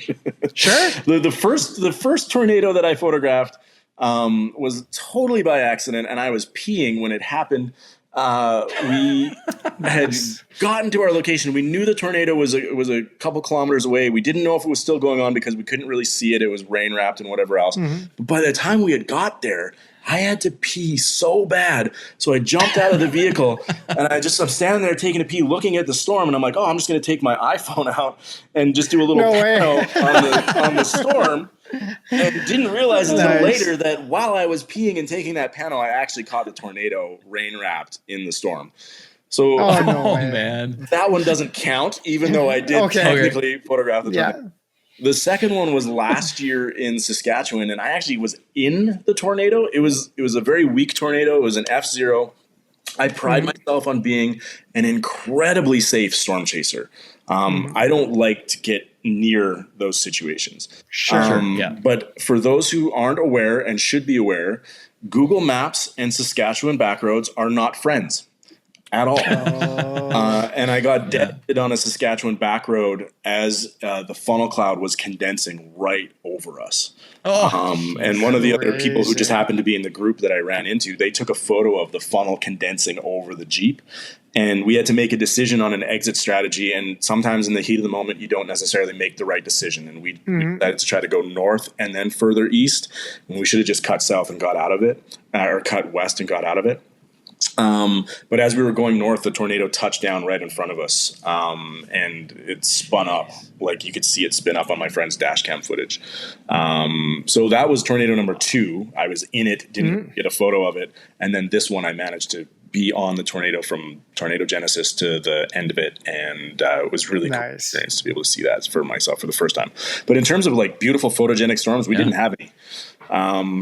B: Sure.
C: The first tornado that I photographed was totally by accident, and I was peeing when it happened. We had gotten to our location. We knew the tornado was a couple kilometers away. We didn't know if it was still going on because we couldn't really see it. It was rain wrapped and whatever else. But by the time we had got there, I had to pee so bad. So I jumped out of the vehicle and I'm standing there taking a pee, looking at the storm. And I'm like, I'm just going to take my iPhone out and just do a little pano on the storm. And didn't realize until later that while I was peeing and taking that panel, I actually caught the tornado rain wrapped in the storm. So
A: man,
C: that one doesn't count, even though I did technically photograph the tornado. The second one was last year in Saskatchewan, and I actually was in the tornado. It was a very weak tornado. It was an F0. I pride myself on being an incredibly safe storm chaser. I don't like to get near those situations.
B: Sure.
C: But for those who aren't aware and should be aware, Google Maps and Saskatchewan backroads are not friends at all. And I got dead on a Saskatchewan back road as the funnel cloud was condensing right over us. And one of the other people who just happened to be in the group that I ran into, they took a photo of the funnel condensing over the Jeep. And we had to make a decision on an exit strategy. And sometimes in the heat of the moment, you don't necessarily make the right decision. And we decided to try to go north and then further east. And we should have just cut south and got out of it, or cut west and got out of it. But as we were going north, the tornado touched down right in front of us, and it spun up. Like you could see it spin up on my friend's dash cam footage. So that was tornado number 2. I was in it, didn't get a photo of it. And then this one, I managed to be on the tornado from tornado genesis to the end of it. And it was really cool experience to be able to see that for myself for the first time. But in terms of like beautiful photogenic storms, we didn't have any,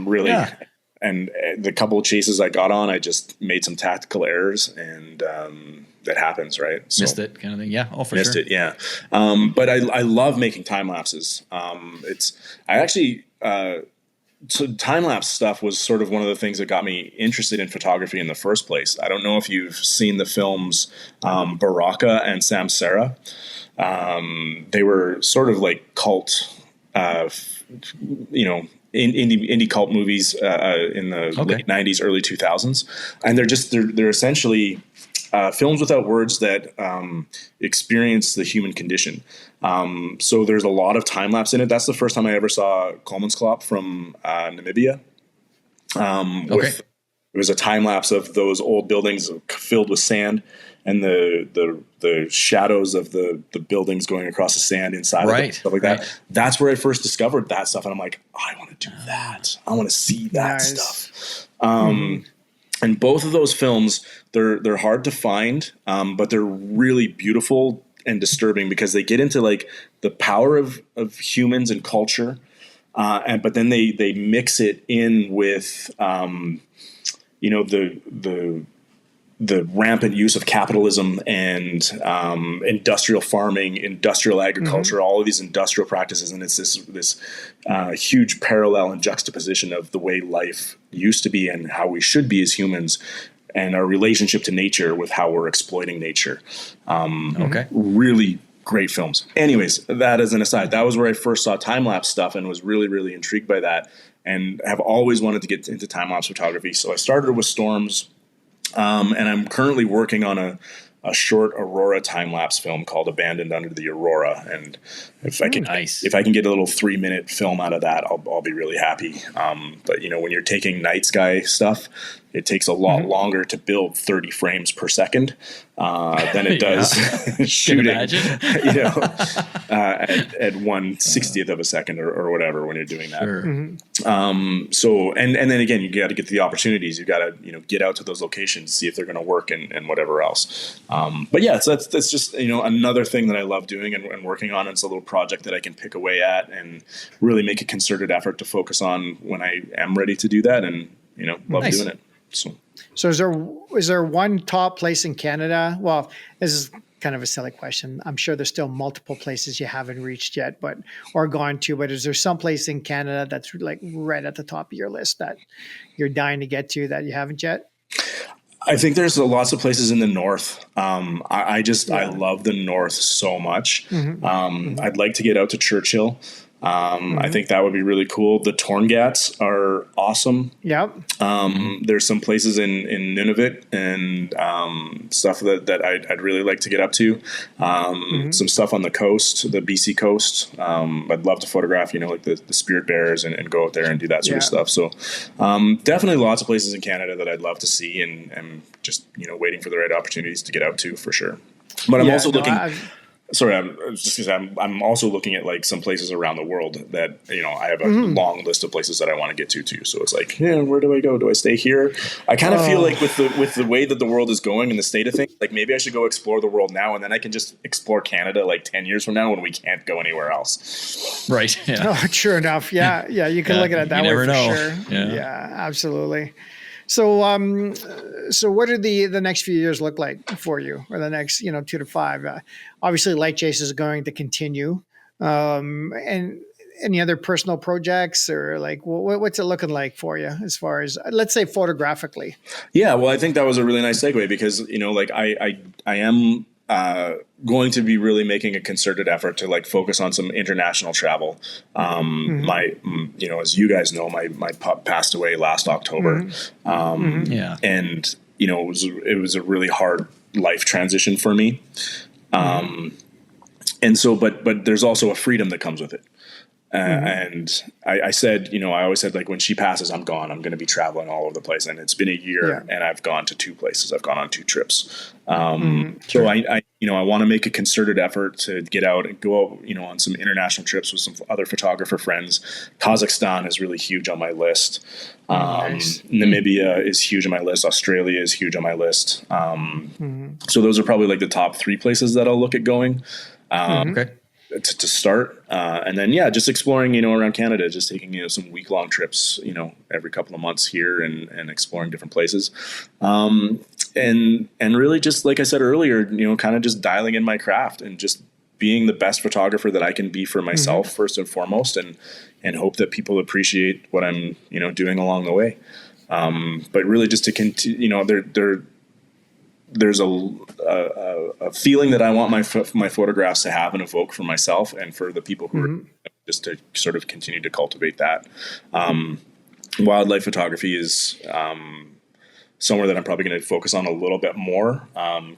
C: really. Yeah. And the couple of chases I got on, I just made some tactical errors, and that happens, right? So,
A: missed it, kind of thing. Yeah, for sure.
C: Missed it, yeah. But I love making time lapses. So time lapse stuff was sort of one of the things that got me interested in photography in the first place. I don't know if you've seen the films Baraka and Samsara. They were sort of like cult, indie cult movies in the late 90s, early 2000s. And they're essentially films without words that experience the human condition. So there's a lot of time lapse in it. That's the first time I ever saw Kolmansklopp from Namibia. It was a time lapse of those old buildings filled with sand and the shadows of the buildings going across the sand inside of it, stuff like that. That's where I first discovered that stuff. And I'm like, I want to do that. I want to see that stuff. And both of those films, they're hard to find, but they're really beautiful and disturbing because they get into like the power of humans and culture. But then they mix it in with, the rampant use of capitalism and industrial farming, industrial agriculture, all of these industrial practices. And it's this huge parallel and juxtaposition of the way life used to be and how we should be as humans and our relationship to nature with how we're exploiting nature. Really great films. Anyways, that as an aside, that was where I first saw time-lapse stuff and was really, really intrigued by that and have always wanted to get into time-lapse photography. So I started with storms. And I'm currently working on a short Aurora time-lapse film called Abandoned Under the Aurora. And if I can get a little 3-minute film out of that, I'll be really happy. But when you're taking night sky stuff, it takes a lot longer to build 30 frames per second than it does shooting, at 1/60th of a second or whatever when you're doing that. So and then again, you got to get the opportunities. You got to get out to those locations, see if they're going to work and whatever else. But yeah, so that's just another thing that I love doing and working on. It's a little project that I can pick away at and really make a concerted effort to focus on when I am ready to do that, and love doing it.
B: So is there one top place in Canada? Well, this is kind of a silly question. I'm sure there's still multiple places you haven't reached yet, or gone to. But is there some place in Canada that's like right at the top of your list that you're dying to get to that you haven't yet?
C: I think there's lots of places in the north. I love the north so much. I'd like to get out to Churchill. I think that would be really cool. The Torngats are awesome. Yep. There's some places in Nunavut and stuff that I'd really like to get up to. Some stuff on the coast, the BC coast. I'd love to photograph, like the spirit bears and go out there and do that sort of stuff. So definitely lots of places in Canada that I'd love to see and just, waiting for the right opportunities to get out to for sure. But I'm also looking... I'm also looking at like some places around the world that, I have a long list of places that I want to get to too. So it's like, where do I go? Do I stay here? I kind of feel like with the way that the world is going and the state of things, like maybe I should go explore the world now and then I can just explore Canada like 10 years from now when we can't go anywhere else.
A: Right. Yeah.
B: Oh, sure enough. Yeah. Yeah. You can look at it that way for sure. Yeah, absolutely. So, so what do the next few years look like for you, or the next, 2 to 5? Obviously, Lightchasers is going to continue, and any other personal projects, or like what's it looking like for you as far as, let's say, photographically?
C: Yeah, well, I think that was a really nice segue because, like I am going to be really making a concerted effort to like focus on some international travel. As you guys know, my pup passed away last October. And, it was a really hard life transition for me. And so, but there's also a freedom that comes with it. And I said, I always said, like, when she passes, I'm gone. I'm going to be traveling all over the place. And it's been a year and I've gone to 2 places. I've gone on 2 trips. So I want to make a concerted effort to get out and go out, on some international trips with some other photographer friends. Kazakhstan is really huge on my list. Namibia is huge on my list. Australia is huge on my list. So those are probably like the top 3 places that I'll look at going. Okay. To start, and then just exploring around Canada, just taking some week-long trips every couple of months here and exploring different places, and really just like I said earlier, kind of just dialing in my craft and just being the best photographer that I can be for myself first and foremost, and hope that people appreciate what I'm doing along the way, but really just to continue. There's a feeling that I want my photographs to have and evoke for myself and for the people who are just to sort of continue to cultivate that. Wildlife photography is somewhere that I'm probably going to focus on a little bit more.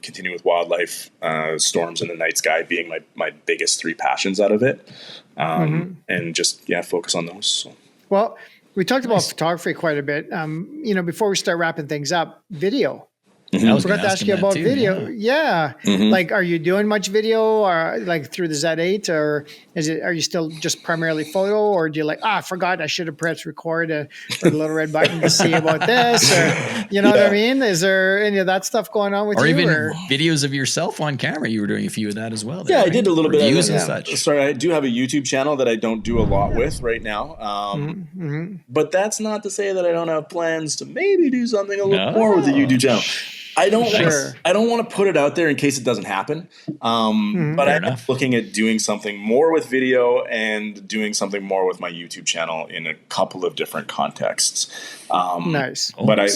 C: Continue with wildlife, storms in the night sky being my biggest 3 passions out of it, and just focus on those. So.
B: Well, we talked about photography quite a bit. Before we start wrapping things up, video. I forgot to ask you about video. Yeah. Like, are you doing much video, or like through the Z8, or are you still just primarily photo, or do you like, I forgot I should have pressed record or the little red button to see about this, or what I mean? Is there any of that stuff going on with you?
A: Even videos of yourself on camera? You were doing a few of that as well.
C: I did a little bit of
A: reviews and such.
C: Sorry, I do have a YouTube channel that I don't do a lot with right now. But that's not to say that I don't have plans to maybe do something a little more with the YouTube channel. I don't want to put it out there in case it doesn't happen. But I'm looking at doing something more with video and doing something more with my YouTube channel in a couple of different contexts.
B: Nice.
C: But I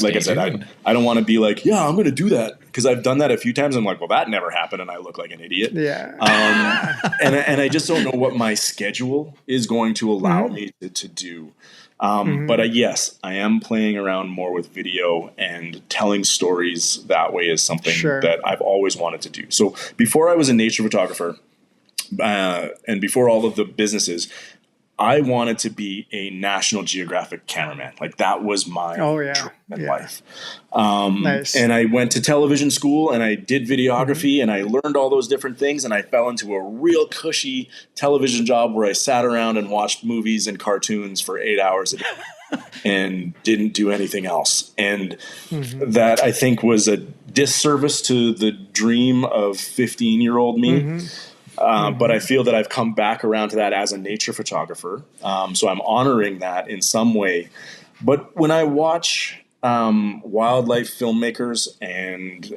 C: don't want to be like, I'm going to do that, because I've done that a few times. I'm like, well, that never happened, and I look like an idiot.
B: Yeah.
C: And I just don't know what my schedule is going to allow me to do. But yes, I am playing around more with video, and telling stories that way is something that I've always wanted to do. So before I was a nature photographer, and before all of the businesses, I wanted to be a National Geographic cameraman. Like, that was my dream in life. Nice. And I went to television school and I did videography and I learned all those different things, and I fell into a real cushy television job where I sat around and watched movies and cartoons for 8 hours a day and didn't do anything else. And that, I think, was a disservice to the dream of 15-year-old me. But I feel that I've come back around to that as a nature photographer. So I'm honoring that in some way. But when I watch wildlife filmmakers and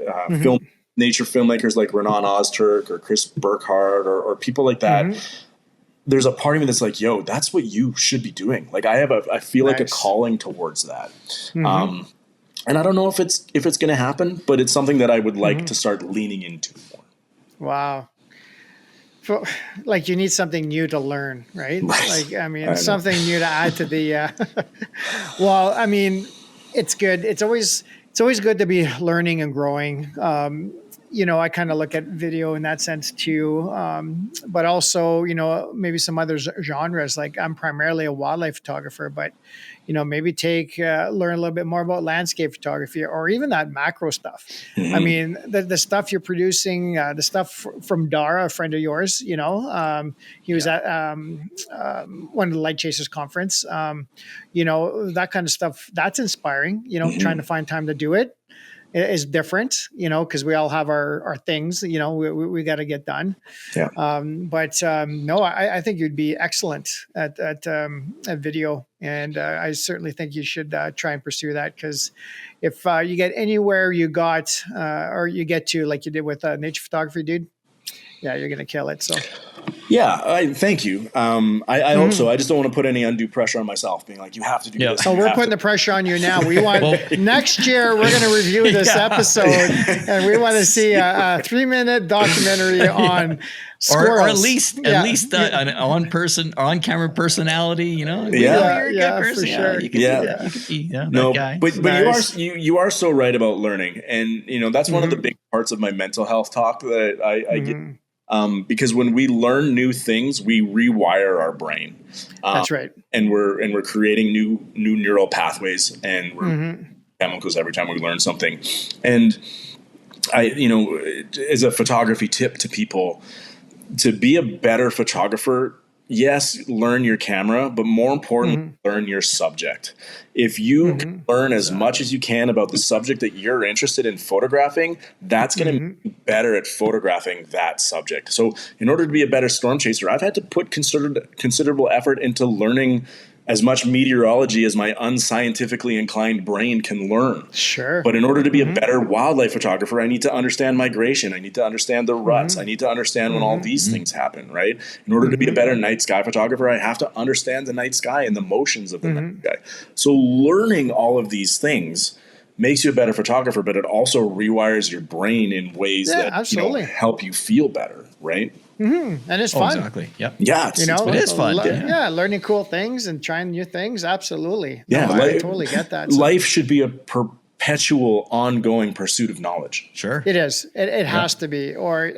C: nature filmmakers like Renan Ozturk or Chris Burkhardt or people like that, there's a part of me that's like, yo, that's what you should be doing. Like, I feel like a calling towards that. And I don't know if it's going to happen, but it's something that I would like to start leaning into more.
B: Wow. Like, you need something new to learn, right? Like, I mean, something new to add to the, well, I mean, it's good. It's always good to be learning and growing. I kind of look at video in that sense too. But also, maybe some other genres. Like, I'm primarily a wildlife photographer, but, maybe learn a little bit more about landscape photography, or even that macro stuff. I mean, the stuff you're producing, the stuff from Dara, a friend of yours, he was at one of the Lightchasers conference, that kind of stuff, that's inspiring, trying to find time to do it is different, because we all have our things, we got to get done. Yeah. No, I think you'd be excellent at video, and I certainly think you should try and pursue that, because if you get anywhere you get to, like you did with nature photography, dude, you're gonna kill it. So.
C: Yeah, thank you. I hope so. I just don't want to put any undue pressure on myself, being like, you have to do this.
B: So we're putting the pressure on you now. We want next year we're going to review this episode, and we want to see a 3-minute documentary on squirrels.
A: Or at least an on camera personality. You know,
B: Yeah,
A: you're a good person.
B: for sure.
A: You could be that guy.
C: But
B: Nice.
C: you are so right about learning, and that's one of the big parts of my mental health talk that I get. Because when we learn new things, we rewire our brain.
B: That's right.
C: And we're creating new neural pathways, and we're chemicals every time we learn something. And as a photography tip to people, to be a better photographer, yes, learn your camera, but more importantly, learn your subject. If you can learn as much as you can about the subject that you're interested in photographing, that's going to make you better at photographing that subject. So in order to be a better storm chaser, I've had to put considerable effort into learning as much meteorology as my unscientifically inclined brain can learn.
B: Sure.
C: But in order to be a better wildlife photographer, I need to understand migration. I need to understand the ruts. I need to understand when all these things happen, right? In order to be a better night sky photographer, I have to understand the night sky and the motions of the night sky. So learning all of these things makes you a better photographer, but it also rewires your brain in ways that help you feel better, right?
B: And it's fun.
A: Exactly. Yep.
C: Yeah.
A: It is fun.
B: Learning cool things and trying new things. Absolutely.
C: Yeah.
B: I totally get that. So.
C: Life should be a perpetual, ongoing pursuit of knowledge.
A: Sure.
B: It is. It has to be. Or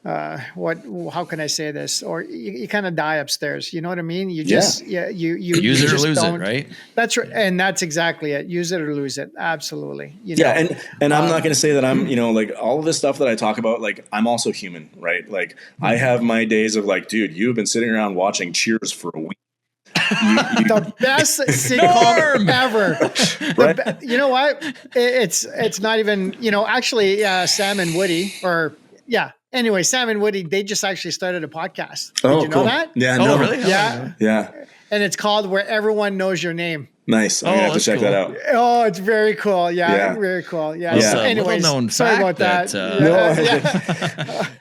B: how can I say this? Or you kind of die upstairs. You know what I mean? You just you
A: use it or lose it, right?
B: That's right, and that's exactly it. Use it or lose it. Absolutely.
C: And I'm not going to say that I'm like all of this stuff that I talk about. Like I'm also human, right? Like I have my days of like, dude, you've been sitting around watching Cheers for a week.
B: The best sitcom ever.
C: Right?
B: You know what? It's not even. Actually, Sam and Woody Anyway, Sam and Woody, they just actually started a podcast. Did you know that?
C: Yeah.
A: Oh,
C: no.
A: really?
C: Yeah.
B: And it's called Where Everyone Knows Your Name.
C: Nice. I'm going to have to check that out.
B: Oh, it's very cool. Yeah. Very cool. Yeah. So anyways, sorry about that.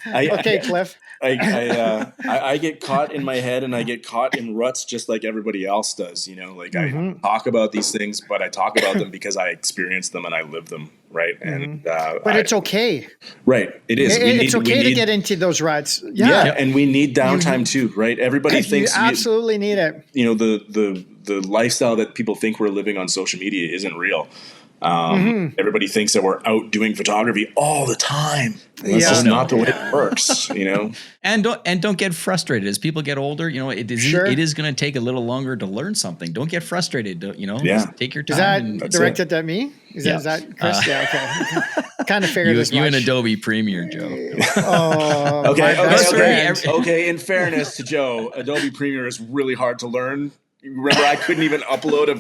B: Okay, Cliff.
C: I get caught in my head and I get caught in ruts just like everybody else does. I talk about these things, but I talk about them because I experience them and I live them. Right. And,
B: but it's okay.
C: Right. It is.
B: It's okay to get into those ruts.
C: Yeah. And we need downtime too. Right. Everybody thinks
B: you absolutely need it.
C: The lifestyle that people think we're living on social media isn't real. Everybody thinks that we're out doing photography all the time. That's just not the way it works,
A: And don't get frustrated as people get older. It is going to take a little longer to learn something. Don't get frustrated. Just take your time.
B: Is that directed at me? Is that Chris? Okay. Kind of figured as much.
A: You and Adobe Premiere, Joe.
C: Okay. In fairness to Joe, Adobe Premiere is really hard to learn. Remember, I couldn't even upload a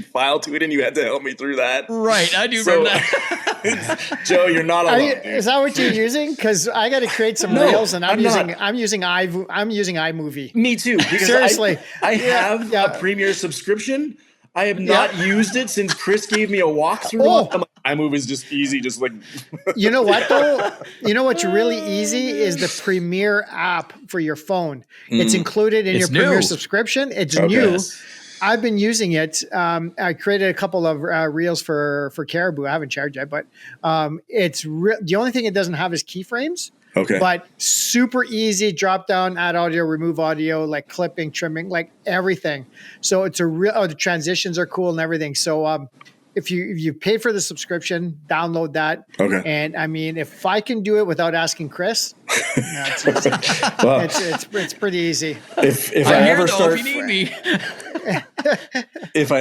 C: file to it, and you had to help me through that.
A: Right, I do remember that.
C: Joe, you're not alone.
B: Is that what you're using? Because I got to create some reels, and I'm using iMovie.
C: Me too.
B: Seriously,
C: I have a Premiere subscription. I have not used it since Chris gave me a walkthrough. iMovie is just easy, just like.
B: You know what though? You know what's really easy is the Premiere app for your phone. It's included in your Premiere subscription. It's new. Yes. I've been using it. I created a couple of reels for Caribou. I haven't charged yet, but it's the only thing it doesn't have is keyframes.
C: Okay.
B: But super easy, drop down, add audio, remove audio, like clipping, trimming, like everything. So it's the transitions are cool and everything. So if you pay for the subscription, download that.
C: Okay.
B: And I mean, if I can do it without asking Chris, it's easy. Well, it's pretty easy.
C: If I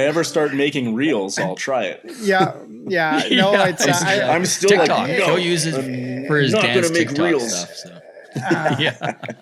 C: ever start making reels, I'll try it.
B: Yeah. No,
C: I'm still
A: TikTok.
C: like,
A: Joe uses for his dance TikTok stuff. So.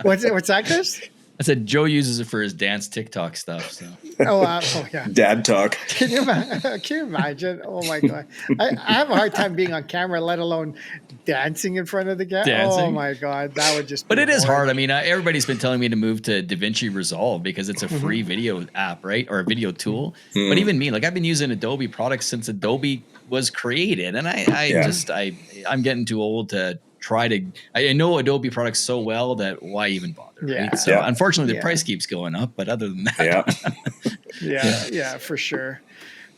B: What's that, Chris?
A: I said Joe uses it for his dance TikTok stuff. So.
B: Yeah.
C: Dad talk.
B: Can you imagine? Oh my God. I have a hard time being on camera, let alone dancing in front of the camera. Oh my God. That would just be
A: But it is hard. I mean, everybody's been telling me to move to DaVinci Resolve because it's a free video app, right? Or a video tool. But even me, like I've been using Adobe products since Adobe was created. And I'm getting too old to try to. I know Adobe products so well that why even bother?
B: Yeah.
A: Right? So unfortunately, the price keeps going up. But other than that,
B: yeah, for sure.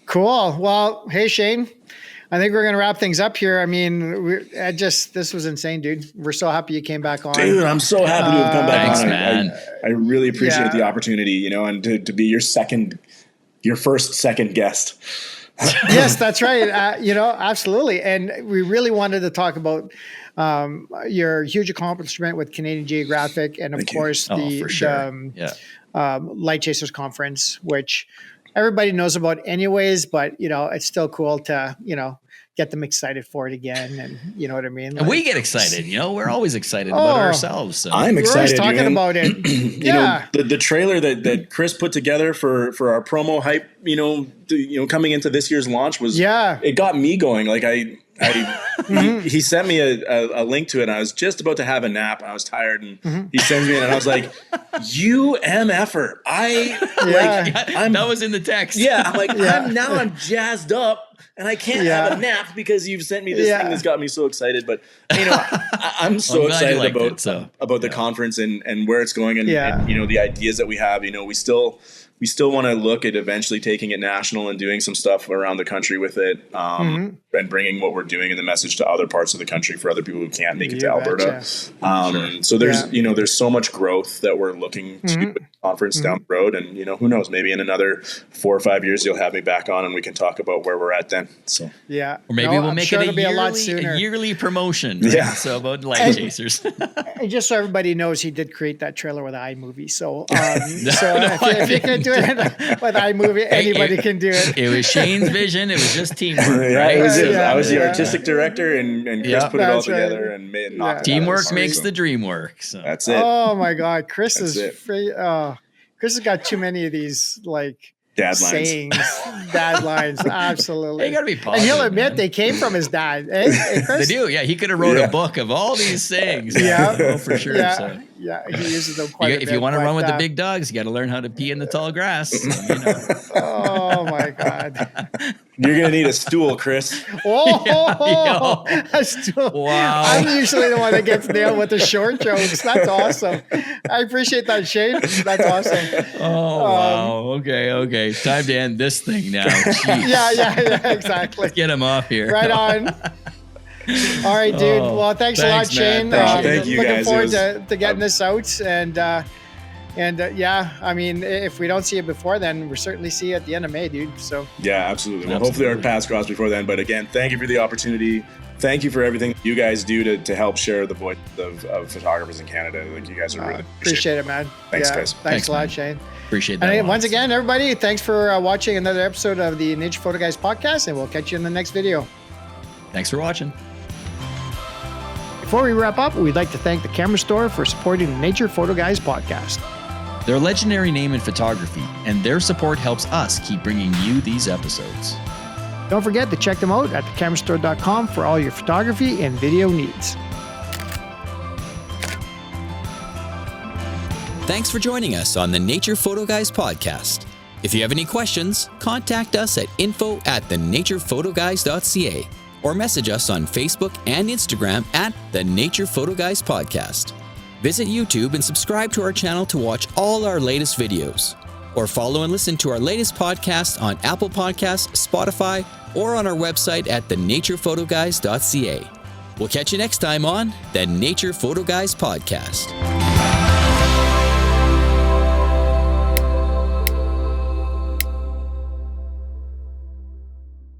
B: Cool. Well, hey Shane, I think we're going to wrap things up here. I mean, this was insane, dude. We're so happy you came back on.
C: Dude, I'm so happy to have come back
A: thanks,
C: on.
A: man.
C: I really appreciate the opportunity, and to be your first second guest.
B: Yes, that's right. Absolutely. And we really wanted to talk about your huge accomplishment with Canadian Geographic and of course the Lightchasers conference, which everybody knows about anyways, but it's still cool to, get them excited for it again. And you know what I mean?
A: And we get excited, we're always excited about ourselves. So.
C: I'm excited.
B: We're always talking about it.
C: The trailer that Chris put together for our promo hype, coming into this year's launch was, it got me going. Like he sent me a link to it and I was just about to have a nap. I was tired and he sends me it and I was like, you MFer.
A: That was in the text.
C: Yeah. I'm like, I'm jazzed up. And I can't have a nap because you've sent me this thing that's got me so excited. But I'm so excited about the conference and where it's going and the ideas that we have. We still want to look at eventually taking it national and doing some stuff around the country with it, and bringing what we're doing and the message to other parts of the country for other people who can't make it to Alberta. So there's there's so much growth that we're looking to with the conference down the road, and who knows, maybe in another 4 or 5 years you'll have me back on and we can talk about where we're at then. So
A: or maybe we'll make it a yearly promotion. Right? Yeah. So about Lightchasers.
B: And just so everybody knows, he did create that trailer with iMovie. So if you could do it with iMovie, anybody can do it.
A: It was Shane's vision. It was just teamwork.
C: Right? I was the artistic director, and Chris put it all together and made it.
A: Teamwork makes the dream work. So
C: that's it.
B: Oh my God, Chris has got too many of these
C: dad
B: sayings, dad lines. Absolutely.
A: They got to be positive.
B: And he'll admit they came from his dad. Hey, Chris?
A: They do. Yeah. He could have wrote a book of all these sayings. For sure.
B: Yeah.
A: So.
B: Yeah. He uses them quite a bit.
A: If you want to run with the big dogs, you got to learn how to pee in the tall grass.
B: Oh my God.
C: You're going to need a stool, Chris.
B: A stool.
A: Wow.
B: I'm usually the one that gets nailed with the short jokes. That's awesome. I appreciate that, Shane. That's awesome.
A: Oh, wow. Okay. Time to end this thing now. Jeez.
B: Yeah, exactly.
A: Let's get him off here.
B: Right on. All right, dude. Well, thanks a lot, Shane.
C: Thank you,
B: looking
C: guys.
B: forward to getting this out. And I mean, if we don't see you before then, we'll certainly see you at the end of May, dude. So
C: yeah, absolutely. Well, hopefully our paths cross before then. But again, thank you for the opportunity. Thank you for everything you guys do to help share the voice of photographers in Canada. Like you guys are really
B: appreciate it, man.
C: Thanks, guys.
B: Thanks a lot, Shane.
A: Appreciate that.
B: And once again, everybody, thanks for watching another episode of the Nature Photo Guys podcast, and we'll catch you in the next video.
A: Thanks for watching.
B: Before we wrap up, we'd like to thank the Camera Store for supporting the Nature Photo Guys podcast.
A: They're a legendary name in photography, and their support helps us keep bringing you these episodes.
B: Don't forget to check them out at thecamerastore.com for all your photography and video needs.
D: Thanks for joining us on the Nature Photo Guys podcast. If you have any questions, contact us at info@thenaturePhotoGuys.ca or message us on Facebook and Instagram at the Nature Photo Guys podcast. Visit YouTube and subscribe to our channel to watch all our latest videos. Or follow and listen to our latest podcast on Apple Podcasts, Spotify, or on our website at thenaturePhotoGuys.ca. We'll catch you next time on the Nature Photo Guys podcast.